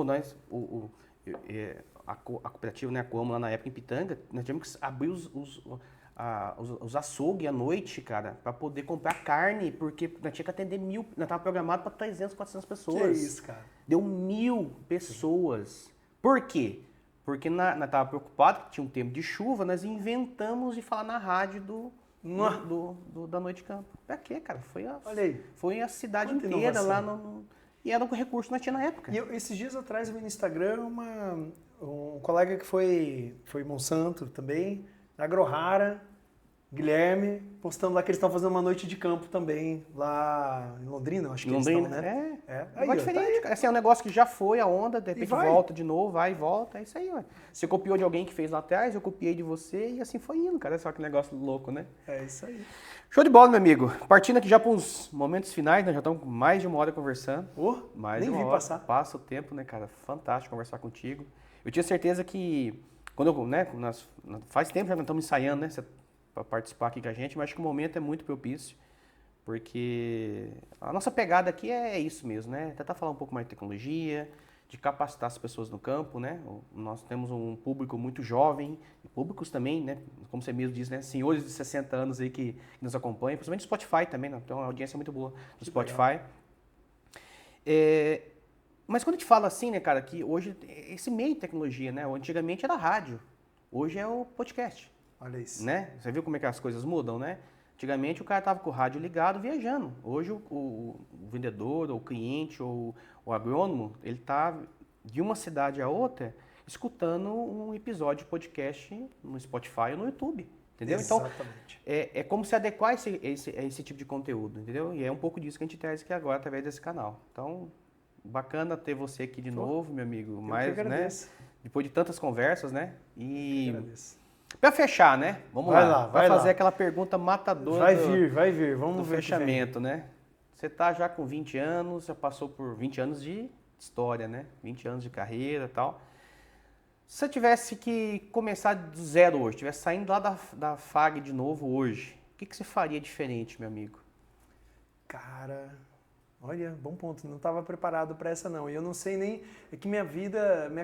A cooperativa, né, a Coamo, lá na época em Pitanga, nós tivemos que abrir os açougues à noite, cara, para poder comprar carne, porque nós tinha que atender 1.000, nós estávamos programados para 300, 400 pessoas. Que isso, cara. Deu 1.000 pessoas. Por quê? Porque nós estávamos preocupados, que tinha um tempo de chuva, nós inventamos de falar na rádio da Noite de Campo. Pra quê, cara? Foi a cidade Quanta inteira inovação. lá e era um recurso que nós tínhamos na época. E esses dias atrás eu vi no Instagram um colega que foi Monsanto também, Agrohara, Guilherme, postando lá que eles estão fazendo uma noite de campo também, lá em Londrina, acho que Londrina, eles estão, né? Aí, diferente, cara. Assim, é um negócio que já foi a onda, de repente volta de novo, vai e volta, é isso aí, ué. Você copiou de alguém que fez lá atrás, eu copiei de você e assim foi indo, cara. Só que negócio louco, né? É isso aí. Show de bola, meu amigo. Partindo aqui já para os momentos finais, nós já estamos com mais de uma hora conversando. Nem vi passar. Passa o tempo, né, cara? Fantástico conversar contigo. Eu tinha certeza que, faz tempo já que nós estamos ensaiando, né, para participar aqui com a gente, mas acho que o momento é muito propício, porque a nossa pegada aqui é isso mesmo, né? Tentar falar um pouco mais de tecnologia, de capacitar as pessoas no campo, né? Nós temos um público muito jovem, e públicos também, né? Como você mesmo diz, né? Senhores de 60 anos aí que nos acompanham, principalmente no Spotify também, né? Tem uma audiência muito boa no Spotify. Mas quando a gente fala assim, né, cara, que hoje, esse meio de tecnologia, né? Antigamente era rádio, hoje é o podcast. Olha isso. Né? Você viu como é que as coisas mudam, né? Antigamente o cara estava com o rádio ligado viajando. Hoje o vendedor, ou o cliente, ou o agrônomo, ele está de uma cidade a outra escutando um episódio de podcast no Spotify ou no YouTube. Entendeu? Exatamente. Então, é como se adequar esse tipo de conteúdo, entendeu? E é um pouco disso que a gente traz aqui agora através desse canal. Então, bacana ter você aqui de novo, meu amigo. Mas, né? Depois de tantas conversas, né? Eu agradeço. Pra fechar, né? Vamos lá. Vai fazer aquela pergunta matadora. Vai vir. Vamos ver fechamento, né? Você tá já com 20 anos, já passou por 20 anos de história, né? 20 anos de carreira e tal. Se você tivesse que começar do zero hoje, tivesse saindo lá da FAG de novo hoje, o que você faria diferente, meu amigo? Cara, olha, bom ponto. Não estava preparado para essa, não. E eu não sei nem... É que minha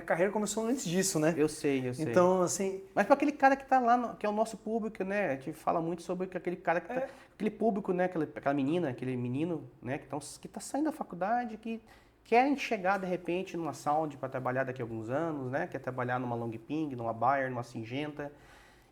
carreira começou antes disso, né? Eu sei. Então, assim... Mas para aquele cara que está lá, que é o nosso público, né? A gente fala muito sobre aquele cara que tá... Aquele público, né? Aquela menina, aquele menino, né? Que tá saindo da faculdade, que querem chegar, de repente, numa Sound para trabalhar daqui a alguns anos, né? Quer trabalhar numa Long Ping, numa Bayer, numa Syngenta.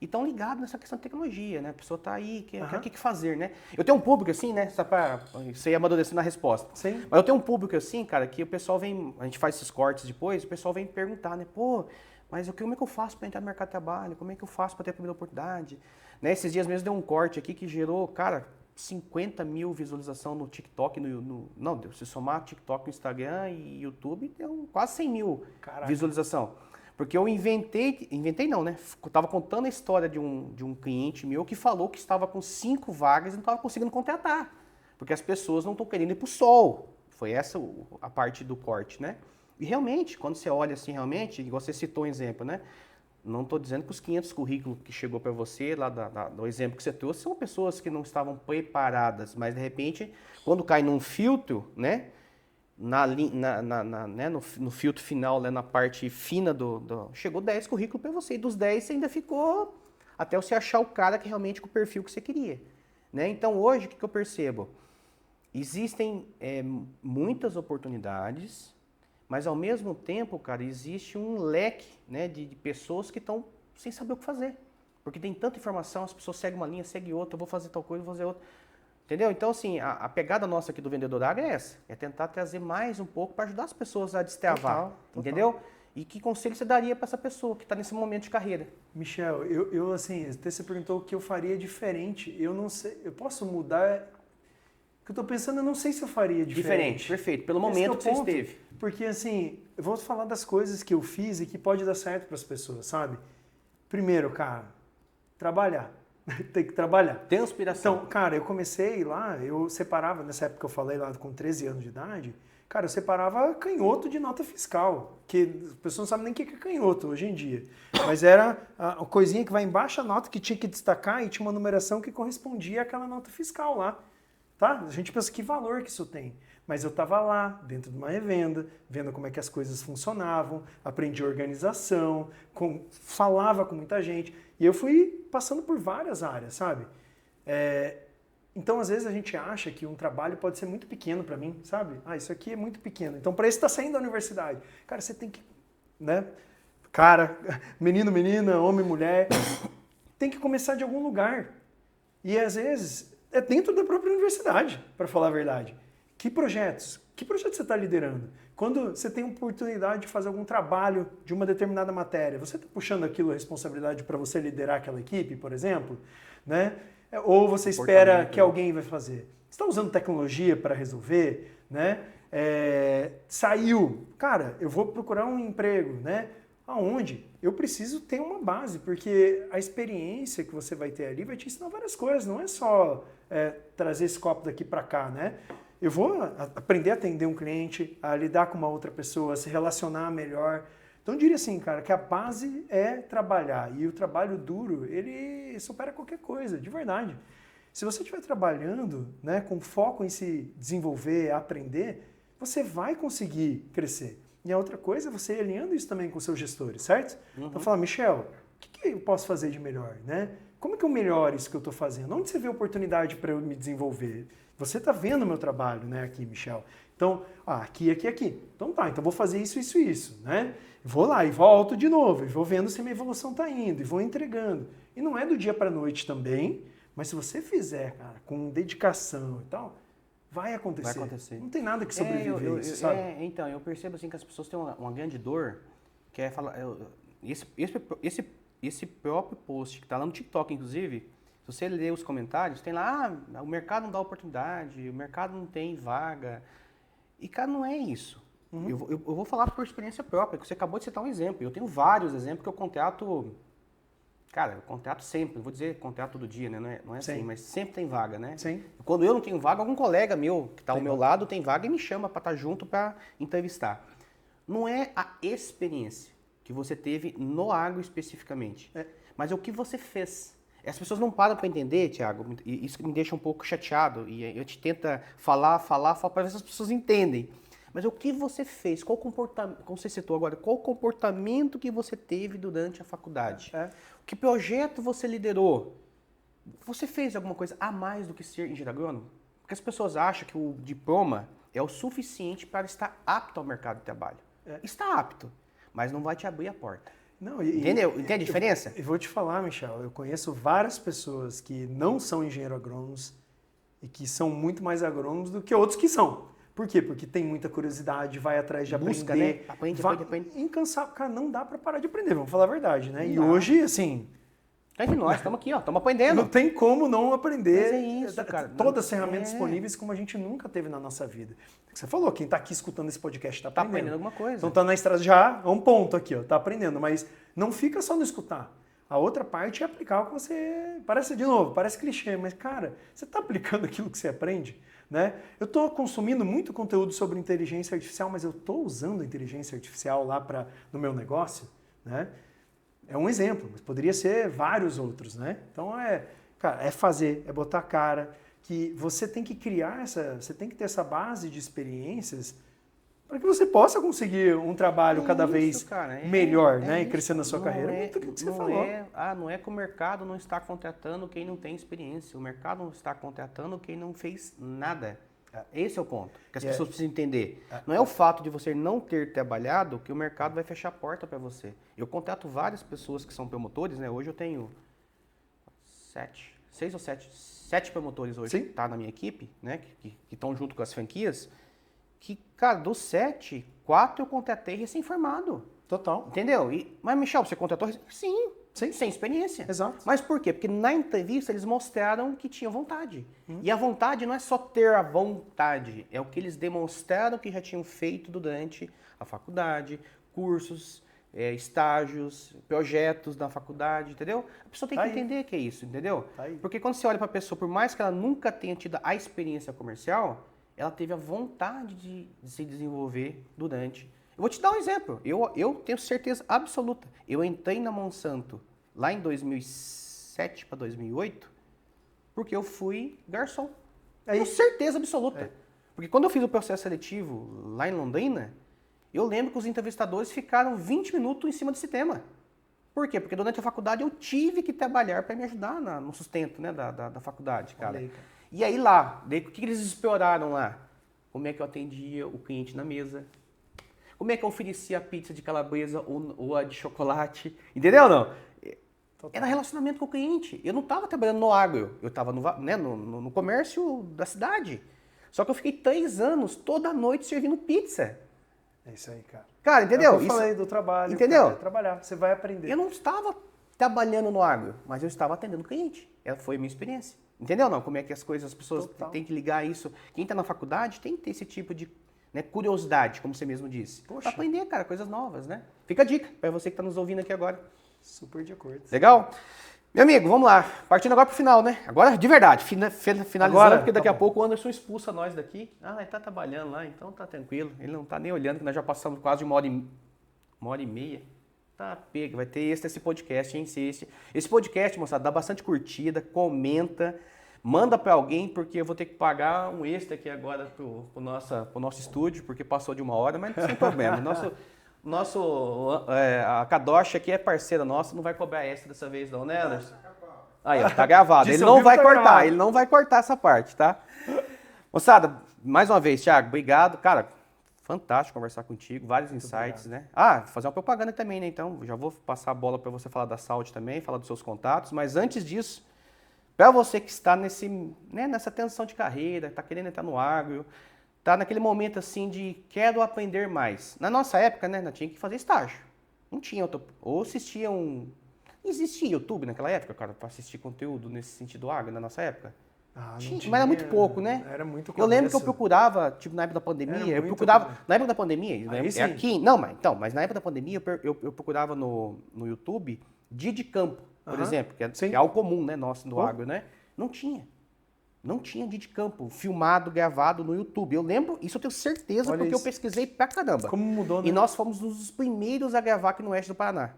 e estão ligados nessa questão de tecnologia, né? A pessoa está aí, quer o que fazer, né? Eu tenho um público assim, né? Só para você ir amadurecendo na resposta. Sim. Mas eu tenho um público assim, cara, que o pessoal vem, a gente faz esses cortes depois, o pessoal vem perguntar, né? Pô, mas como é que eu faço para entrar no mercado de trabalho? Como é que eu faço para ter a primeira oportunidade? Né? Esses dias mesmo deu um corte aqui que gerou, cara, 50 mil visualização no TikTok, não, se somar TikTok, Instagram e YouTube, deu quase 100 mil visualização. Porque eu inventei não, né? Eu estava contando a história de um cliente meu que falou que estava com 5 vagas e não estava conseguindo contratar. Porque as pessoas não estão querendo ir para o sol. Foi essa a parte do corte, né? E realmente, quando você olha assim, realmente, igual você citou um exemplo, né? Não estou dizendo que os 500 currículos que chegou para você, lá do exemplo que você trouxe, são pessoas que não estavam preparadas, mas de repente, quando cai num filtro, né? Né, no filtro final, né, na parte fina chegou 10 currículos para você, e dos 10 você ainda ficou até você achar o cara que realmente com o perfil que você queria. Né? Então hoje, o que eu percebo? Existem muitas oportunidades, mas ao mesmo tempo, cara, existe um leque, né, de pessoas que estão sem saber o que fazer. Porque tem tanta informação, as pessoas seguem uma linha, seguem outra, eu vou fazer tal coisa, vou fazer outra. Entendeu? Então, assim, a pegada nossa aqui do Vendedor Agro é essa. É tentar trazer mais um pouco para ajudar as pessoas a destravar. Entendeu? E que conselho você daria para essa pessoa que está nesse momento de carreira? Michel, eu assim, até você perguntou o que eu faria diferente. Eu não sei, eu posso mudar. O que eu estou pensando, eu não sei se eu faria diferente. Diferente, perfeito. Pelo momento que você esteve. Porque, assim, eu vou falar das coisas que eu fiz e que pode dar certo para as pessoas, sabe? Primeiro, cara, trabalhar. Tem que trabalhar. Tem inspiração. Então, cara, eu comecei lá, eu separava, nessa época que eu falei lá com 13 anos de idade, cara, eu separava canhoto de nota fiscal, que as pessoas não sabem nem o que é canhoto hoje em dia. Mas era a coisinha que vai embaixo da nota que tinha que destacar e tinha uma numeração que correspondia àquela nota fiscal lá. Tá? A gente pensa que valor que isso tem. Mas eu estava lá, dentro de uma revenda, vendo como é que as coisas funcionavam, aprendi organização, falava com muita gente. E eu fui passando por várias áreas, sabe? Então, às vezes, a gente acha que um trabalho pode ser muito pequeno para mim, sabe? Ah, isso aqui é muito pequeno. Então, para isso, está saindo da universidade. Cara, você tem que... né? Cara, menino, menina, homem, mulher, tem que começar de algum lugar. E, às vezes, é dentro da própria universidade, para falar a verdade. Que projetos você está liderando? Quando você tem a oportunidade de fazer algum trabalho de uma determinada matéria, você está puxando aquilo a responsabilidade para você liderar aquela equipe, por exemplo? Né? Ou você espera que alguém vai fazer? Você está usando tecnologia para resolver? Né? Saiu, cara, eu vou procurar um emprego, né? Aonde? Eu preciso ter uma base, porque a experiência que você vai ter ali vai te ensinar várias coisas, não é só trazer esse copo daqui para cá, né? Eu vou aprender a atender um cliente, a lidar com uma outra pessoa, a se relacionar melhor. Então eu diria assim, cara, que a base é trabalhar. E o trabalho duro, ele supera qualquer coisa, de verdade. Se você estiver trabalhando, né, com foco em se desenvolver, aprender, você vai conseguir crescer. E a outra coisa é você alinhando isso também com os seus gestores, certo? Uhum. Então fala, Michel, o que eu posso fazer de melhor, né? Como que eu melhoro isso que eu estou fazendo? Onde você vê oportunidade para eu me desenvolver? Você está vendo o meu trabalho, né, aqui, Michel. Então, aqui. Então tá, então vou fazer isso, né? Vou lá e volto de novo, e vou vendo se minha evolução está indo, e vou entregando. E não é do dia para a noite também, mas se você fizer, cara, com dedicação e tal, vai acontecer. Vai acontecer. Não tem nada que sobreviver a isso, sabe? Então, eu percebo assim que as pessoas têm uma grande dor, que é falar... Esse próprio post, que está lá no TikTok, inclusive, se você ler os comentários, tem lá, o mercado não dá oportunidade, o mercado não tem vaga. E, cara, não é isso. Uhum. Eu vou falar por experiência própria, que você acabou de citar um exemplo. Eu tenho vários exemplos que eu contrato... Cara, eu contrato sempre, não vou dizer contrato todo dia, né? Não é assim, mas sempre tem vaga, né? Sim. Quando eu não tenho vaga, algum colega meu que está ao meu lado tem vaga e me chama para estar junto para entrevistar. Não é a experiência que você teve no agro especificamente, mas é o que você fez. As pessoas não param para entender, Thiago, e isso me deixa um pouco chateado, e a gente tenta falar para ver se as pessoas entendem. Mas o que você fez, qual comportamento, como você citou agora, qual o comportamento que você teve durante a faculdade? Que projeto você liderou? Você fez alguma coisa a mais do que ser engenheiro agrônomo? Porque as pessoas acham que o diploma é o suficiente para estar apto ao mercado de trabalho. Está apto, mas não vai te abrir a porta. Não, Entendeu? Entende a diferença? Eu vou te falar, Michel, eu conheço várias pessoas que não são engenheiro agrônomos e que são muito mais agrônomos do que outros que são. Por quê? Porque tem muita curiosidade, vai atrás de Busca, aprender. né? Aprende. Incansável. Cara, não dá pra parar de aprender, vamos falar a verdade, né? Não E dá. hoje, assim... Tá entre nós, estamos aqui, ó, estamos aprendendo. Não tem como não aprender. Mas é isso, cara. Todas as ferramentas disponíveis como a gente nunca teve na nossa vida. Você falou, quem está aqui escutando esse podcast está Tá aprendendo. aprendendo alguma coisa. Então tá na estrada já, um ponto aqui, ó, tá aprendendo. Mas não fica só no escutar. A outra parte é aplicar o que você... Parece, de novo, parece clichê, mas, cara, você está aplicando aquilo que você aprende, né? Eu estou consumindo muito conteúdo sobre inteligência artificial, mas eu estou usando a inteligência artificial lá no meu negócio, né? É um exemplo, mas poderia ser vários outros, né? Então, cara, é fazer, é botar a cara, que você tem que criar você tem que ter essa base de experiências para que você possa conseguir um trabalho cada vez melhor, né? E crescer na sua carreira. Muito o que você falou. Não é que o mercado não está contratando quem não tem experiência. O mercado não está contratando quem não fez nada. Esse é o ponto que as pessoas precisam entender. Não é o fato de você não ter trabalhado que o mercado vai fechar a porta para você. Eu contrato várias pessoas que são promotores, né? Hoje eu tenho 7 promotores hoje que tá na minha equipe, né? Que estão junto com as franquias. Que, cara, dos 7, 4 eu contratei recém-formado. Total. Entendeu? Mas, Michel, você contratou? Sim. Sem experiência. Exato. Mas por quê? Porque na entrevista eles mostraram que tinham vontade. E a vontade não é só ter a vontade, é o que eles demonstraram que já tinham feito durante a faculdade, cursos, estágios, projetos da faculdade, entendeu? A pessoa tem que entender que é isso, entendeu? Porque quando você olha para a pessoa, por mais que ela nunca tenha tido a experiência comercial, ela teve a vontade de se desenvolver durante. Eu vou te dar um exemplo. Eu tenho certeza absoluta. Eu entrei na Monsanto lá em 2007 para 2008 porque eu fui garçom. Tenho certeza absoluta. Porque quando eu fiz o processo seletivo lá em Londrina, eu lembro que os entrevistadores ficaram 20 minutos em cima desse tema. Por quê? Porque durante a faculdade eu tive que trabalhar para me ajudar no sustento, né, da faculdade, cara. Olha aí, cara. E aí lá, daí, o que eles exploraram lá? Como é que eu atendia o cliente na mesa? Como é que eu oferecia a pizza de calabresa ou a de chocolate? Entendeu ou não? Era relacionamento com o cliente. Eu não estava trabalhando no agro, eu estava no comércio da cidade. Só que eu fiquei 3 anos, toda noite, servindo pizza. É isso aí, cara. Cara, entendeu? É o que eu falei do trabalho. Entendeu? Cara, trabalhar, você vai aprender. Eu não estava trabalhando no agro, mas eu estava atendendo o cliente. Essa foi a minha experiência. Entendeu não? Como é que as pessoas têm que ligar isso. Quem está na faculdade tem que ter esse tipo de curiosidade, como você mesmo disse. Para aprender, cara, coisas novas, né? Fica a dica para você que está nos ouvindo aqui agora. Super de acordo. Legal? Meu amigo, vamos lá. Partindo agora pro final, né? Agora, de verdade, finalizando, agora, porque daqui a pouco o Anderson expulsa nós daqui. Ele tá trabalhando lá, então tá tranquilo. Ele não tá nem olhando, que nós já passamos quase de uma hora e meia. Tá pega, vai ter esse podcast, hein? Esse podcast, moçada, dá bastante curtida, comenta, manda pra alguém, porque eu vou ter que pagar um extra aqui agora pro nosso estúdio, porque passou de 1 hora, mas sem problema. A Kadosh aqui é parceira nossa, não vai cobrar extra dessa vez não, né, Anderson? Aí, ó, tá gravado. Ele não vai cortar, ele não vai cortar essa parte, tá? Moçada, mais uma vez, Thiago, obrigado. Cara, fantástico conversar contigo, vários insights, né? Fazer uma propaganda também, né? Então, já vou passar a bola para você falar da Salt também, falar dos seus contatos, mas antes disso, para você que está nessa tensão de carreira, está querendo entrar no agro, tá naquele momento assim de quero aprender mais. Na nossa época, né, nós tínhamos que fazer estágio. Não tinha ou assistia não existia YouTube naquela época, cara, para assistir conteúdo nesse sentido agro na nossa época. Tinha, mas era muito pouco, né? Era muito começo. Eu lembro que eu procurava, tipo, na época da pandemia, na época da pandemia, aqui, mas na época da pandemia eu procurava no YouTube dia de campo, por exemplo, que é algo comum, né, nosso do agro, né? Não tinha dia de campo, filmado, gravado no YouTube. Eu lembro, isso eu tenho certeza, porque eu pesquisei pra caramba. Como mudou, né? E nós fomos um dos primeiros a gravar aqui no oeste do Paraná.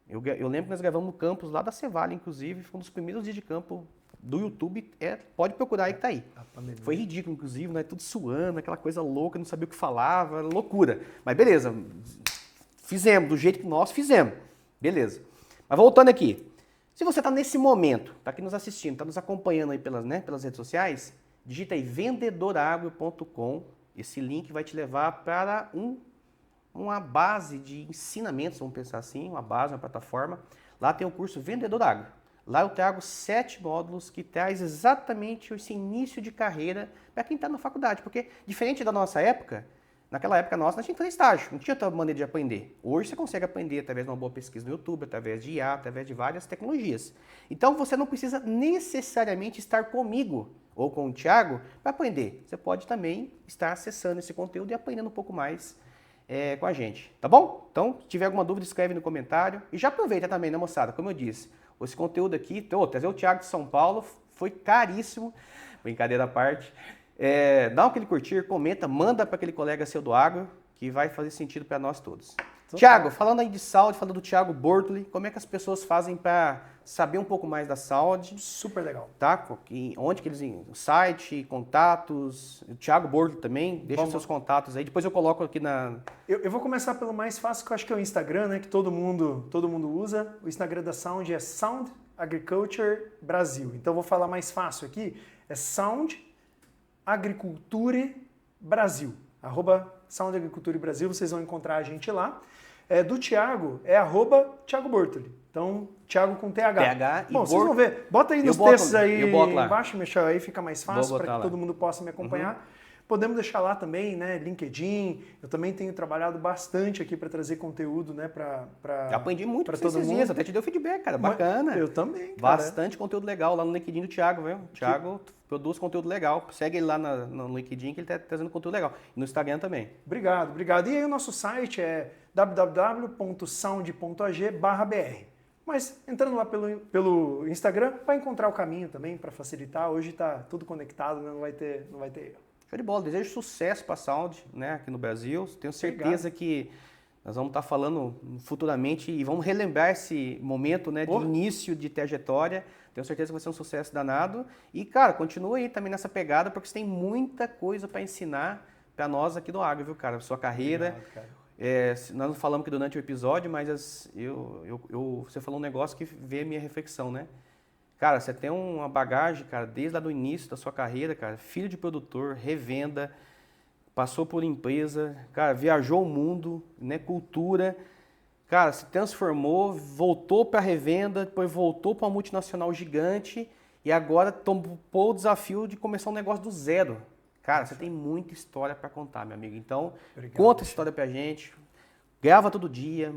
Eu lembro que nós gravamos no campus lá da Cevale, inclusive, foi um dos primeiros dias de campo do YouTube, pode procurar aí que tá aí. Foi ridículo, inclusive, né? Tudo suando, aquela coisa louca, não sabia o que falava, loucura. Mas beleza, fizemos, do jeito que nós fizemos. Beleza. Mas voltando aqui. Se você está nesse momento, está aqui nos assistindo, está nos acompanhando aí pelas redes sociais, digita aí vendedoragro.com. Esse link vai te levar para uma base de ensinamentos, vamos pensar assim, uma base, uma plataforma. Lá tem o curso Vendedor Agro. Lá eu trago 7 módulos que traz exatamente esse início de carreira para quem está na faculdade. Porque, diferente da nossa época, naquela época nossa, nós tínhamos que fazer estágio, não tinha outra maneira de aprender. Hoje você consegue aprender através de uma boa pesquisa no YouTube, através de IA, através de várias tecnologias. Então você não precisa necessariamente estar comigo ou com o Thiago para aprender. Você pode também estar acessando esse conteúdo e aprendendo um pouco mais com a gente, tá bom? Então, se tiver alguma dúvida, escreve no comentário. E já aproveita também, né, moçada? Como eu disse, esse conteúdo aqui, trazer o Thiago de São Paulo foi caríssimo, brincadeira à parte. Dá aquele curtir, comenta, manda para aquele colega seu do agro, que vai fazer sentido para nós todos. Thiago, falando aí de saúde, falando do Thiago Bortoli, como é que as pessoas fazem para saber um pouco mais da saúde? Super legal. Tá? Onde que eles... Site, contatos, o Thiago Bortoli também, deixa seus contatos aí, depois eu coloco aqui na... Eu vou começar pelo mais fácil, que eu acho que é o Instagram, né? Que todo mundo usa. O Instagram da Sound é Sound Agriculture Brasil. Então eu vou falar mais fácil aqui, é Sound Agriculture Brasil. @Sound Agriculture Brasil, vocês vão encontrar a gente lá. Do Thiago é @Thiago Bortoli. Então, Thiago com TH. Bom, vocês vão ver. Bota aí nos textos aí embaixo, Michel, aí fica mais fácil para que todo mundo possa me acompanhar. Podemos deixar lá também, né, LinkedIn. Eu também tenho trabalhado bastante aqui para trazer conteúdo, né, para aprendi muito para todo mundo. Dias, até te deu feedback, cara, bacana. Eu também, cara. Bastante conteúdo legal lá no LinkedIn do Thiago, viu? O Thiago produz conteúdo legal. Segue ele lá no LinkedIn que ele está trazendo conteúdo legal. E no Instagram também. Obrigado. E aí o nosso site é www.sound.ag/br. Mas entrando lá pelo Instagram, vai encontrar o caminho também para facilitar. Hoje está tudo conectado, né? Não vai ter erro. Show de bola, desejo sucesso para a Sound, né, aqui no Brasil. Tenho certeza que nós vamos estar falando futuramente e vamos relembrar esse momento, né, de início de trajetória. Tenho certeza que vai ser um sucesso danado. E, cara, continua aí também nessa pegada, porque você tem muita coisa para ensinar para nós aqui do agro, viu, cara? Sua carreira. Obrigado, cara. Nós não falamos aqui durante o episódio, mas você falou um negócio que veio a minha reflexão, né? Cara, você tem uma bagagem, cara, desde lá do início da sua carreira, cara, filho de produtor, revenda, passou por empresa, cara, viajou o mundo, né, cultura, cara, se transformou, voltou para a revenda, depois voltou para uma multinacional gigante e agora topou o desafio de começar um negócio do zero. Cara, você tem muita história para contar, meu amigo. Então, conta essa história pra gente. Grava todo dia,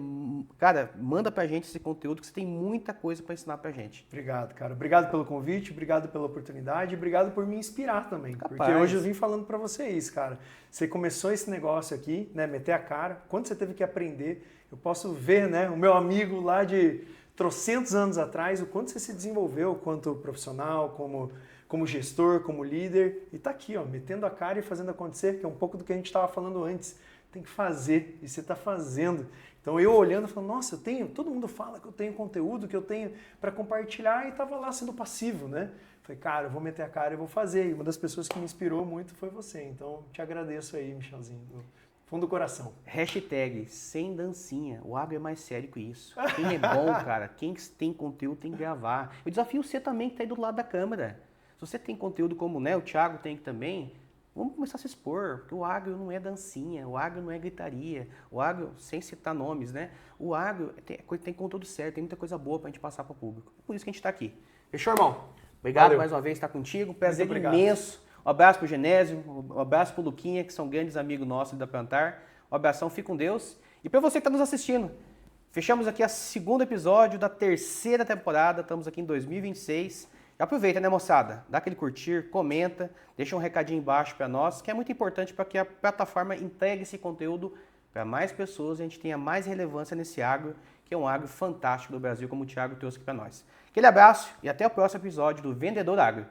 cara, manda pra gente esse conteúdo que você tem muita coisa para ensinar pra gente. Obrigado, cara. Obrigado pelo convite, obrigado pela oportunidade, obrigado por me inspirar também. Capaz. Porque hoje eu vim falando para vocês, cara. Você começou esse negócio aqui, né, meter a cara, quanto você teve que aprender. Eu posso ver, né, o meu amigo lá de trocentos anos atrás, o quanto você se desenvolveu quanto profissional, como gestor, como líder. E tá aqui, ó, metendo a cara e fazendo acontecer, que é um pouco do que a gente estava falando antes. Tem que fazer, e você está fazendo. Então eu olhando, falando, nossa, todo mundo fala que eu tenho conteúdo, que eu tenho para compartilhar, e estava lá sendo passivo, né? Falei, cara, eu vou meter a cara e vou fazer. E uma das pessoas que me inspirou muito foi você. Então, te agradeço aí, Michelzinho, do fundo do coração. Hashtag sem dancinha. O agro é mais sério que isso. Quem é bom, cara, quem tem conteúdo tem que gravar. Eu desafio você também que está aí do lado da câmera. Se você tem conteúdo como, né, o Thiago tem também, vamos começar a se expor, porque o agro não é dancinha, o agro não é gritaria, o agro, sem citar nomes, né? O agro tem conteúdo certo, tem muita coisa boa pra gente passar para o público. Por isso que a gente está aqui. Fechou, irmão? Obrigado mais uma vez por estar contigo, prazer imenso. Um abraço pro Genésio, um abraço pro Luquinha, que são grandes amigos nossos da Plantar. Um abração, fique com Deus. E para você que está nos assistindo, fechamos aqui o segundo episódio da terceira temporada, estamos aqui em 2026. Aproveita, né, moçada? Dá aquele curtir, comenta, deixa um recadinho embaixo para nós, que é muito importante para que a plataforma entregue esse conteúdo para mais pessoas e a gente tenha mais relevância nesse agro, que é um agro fantástico do Brasil, como o Thiago trouxe aqui para nós. Aquele abraço e até o próximo episódio do Vendedor Agro.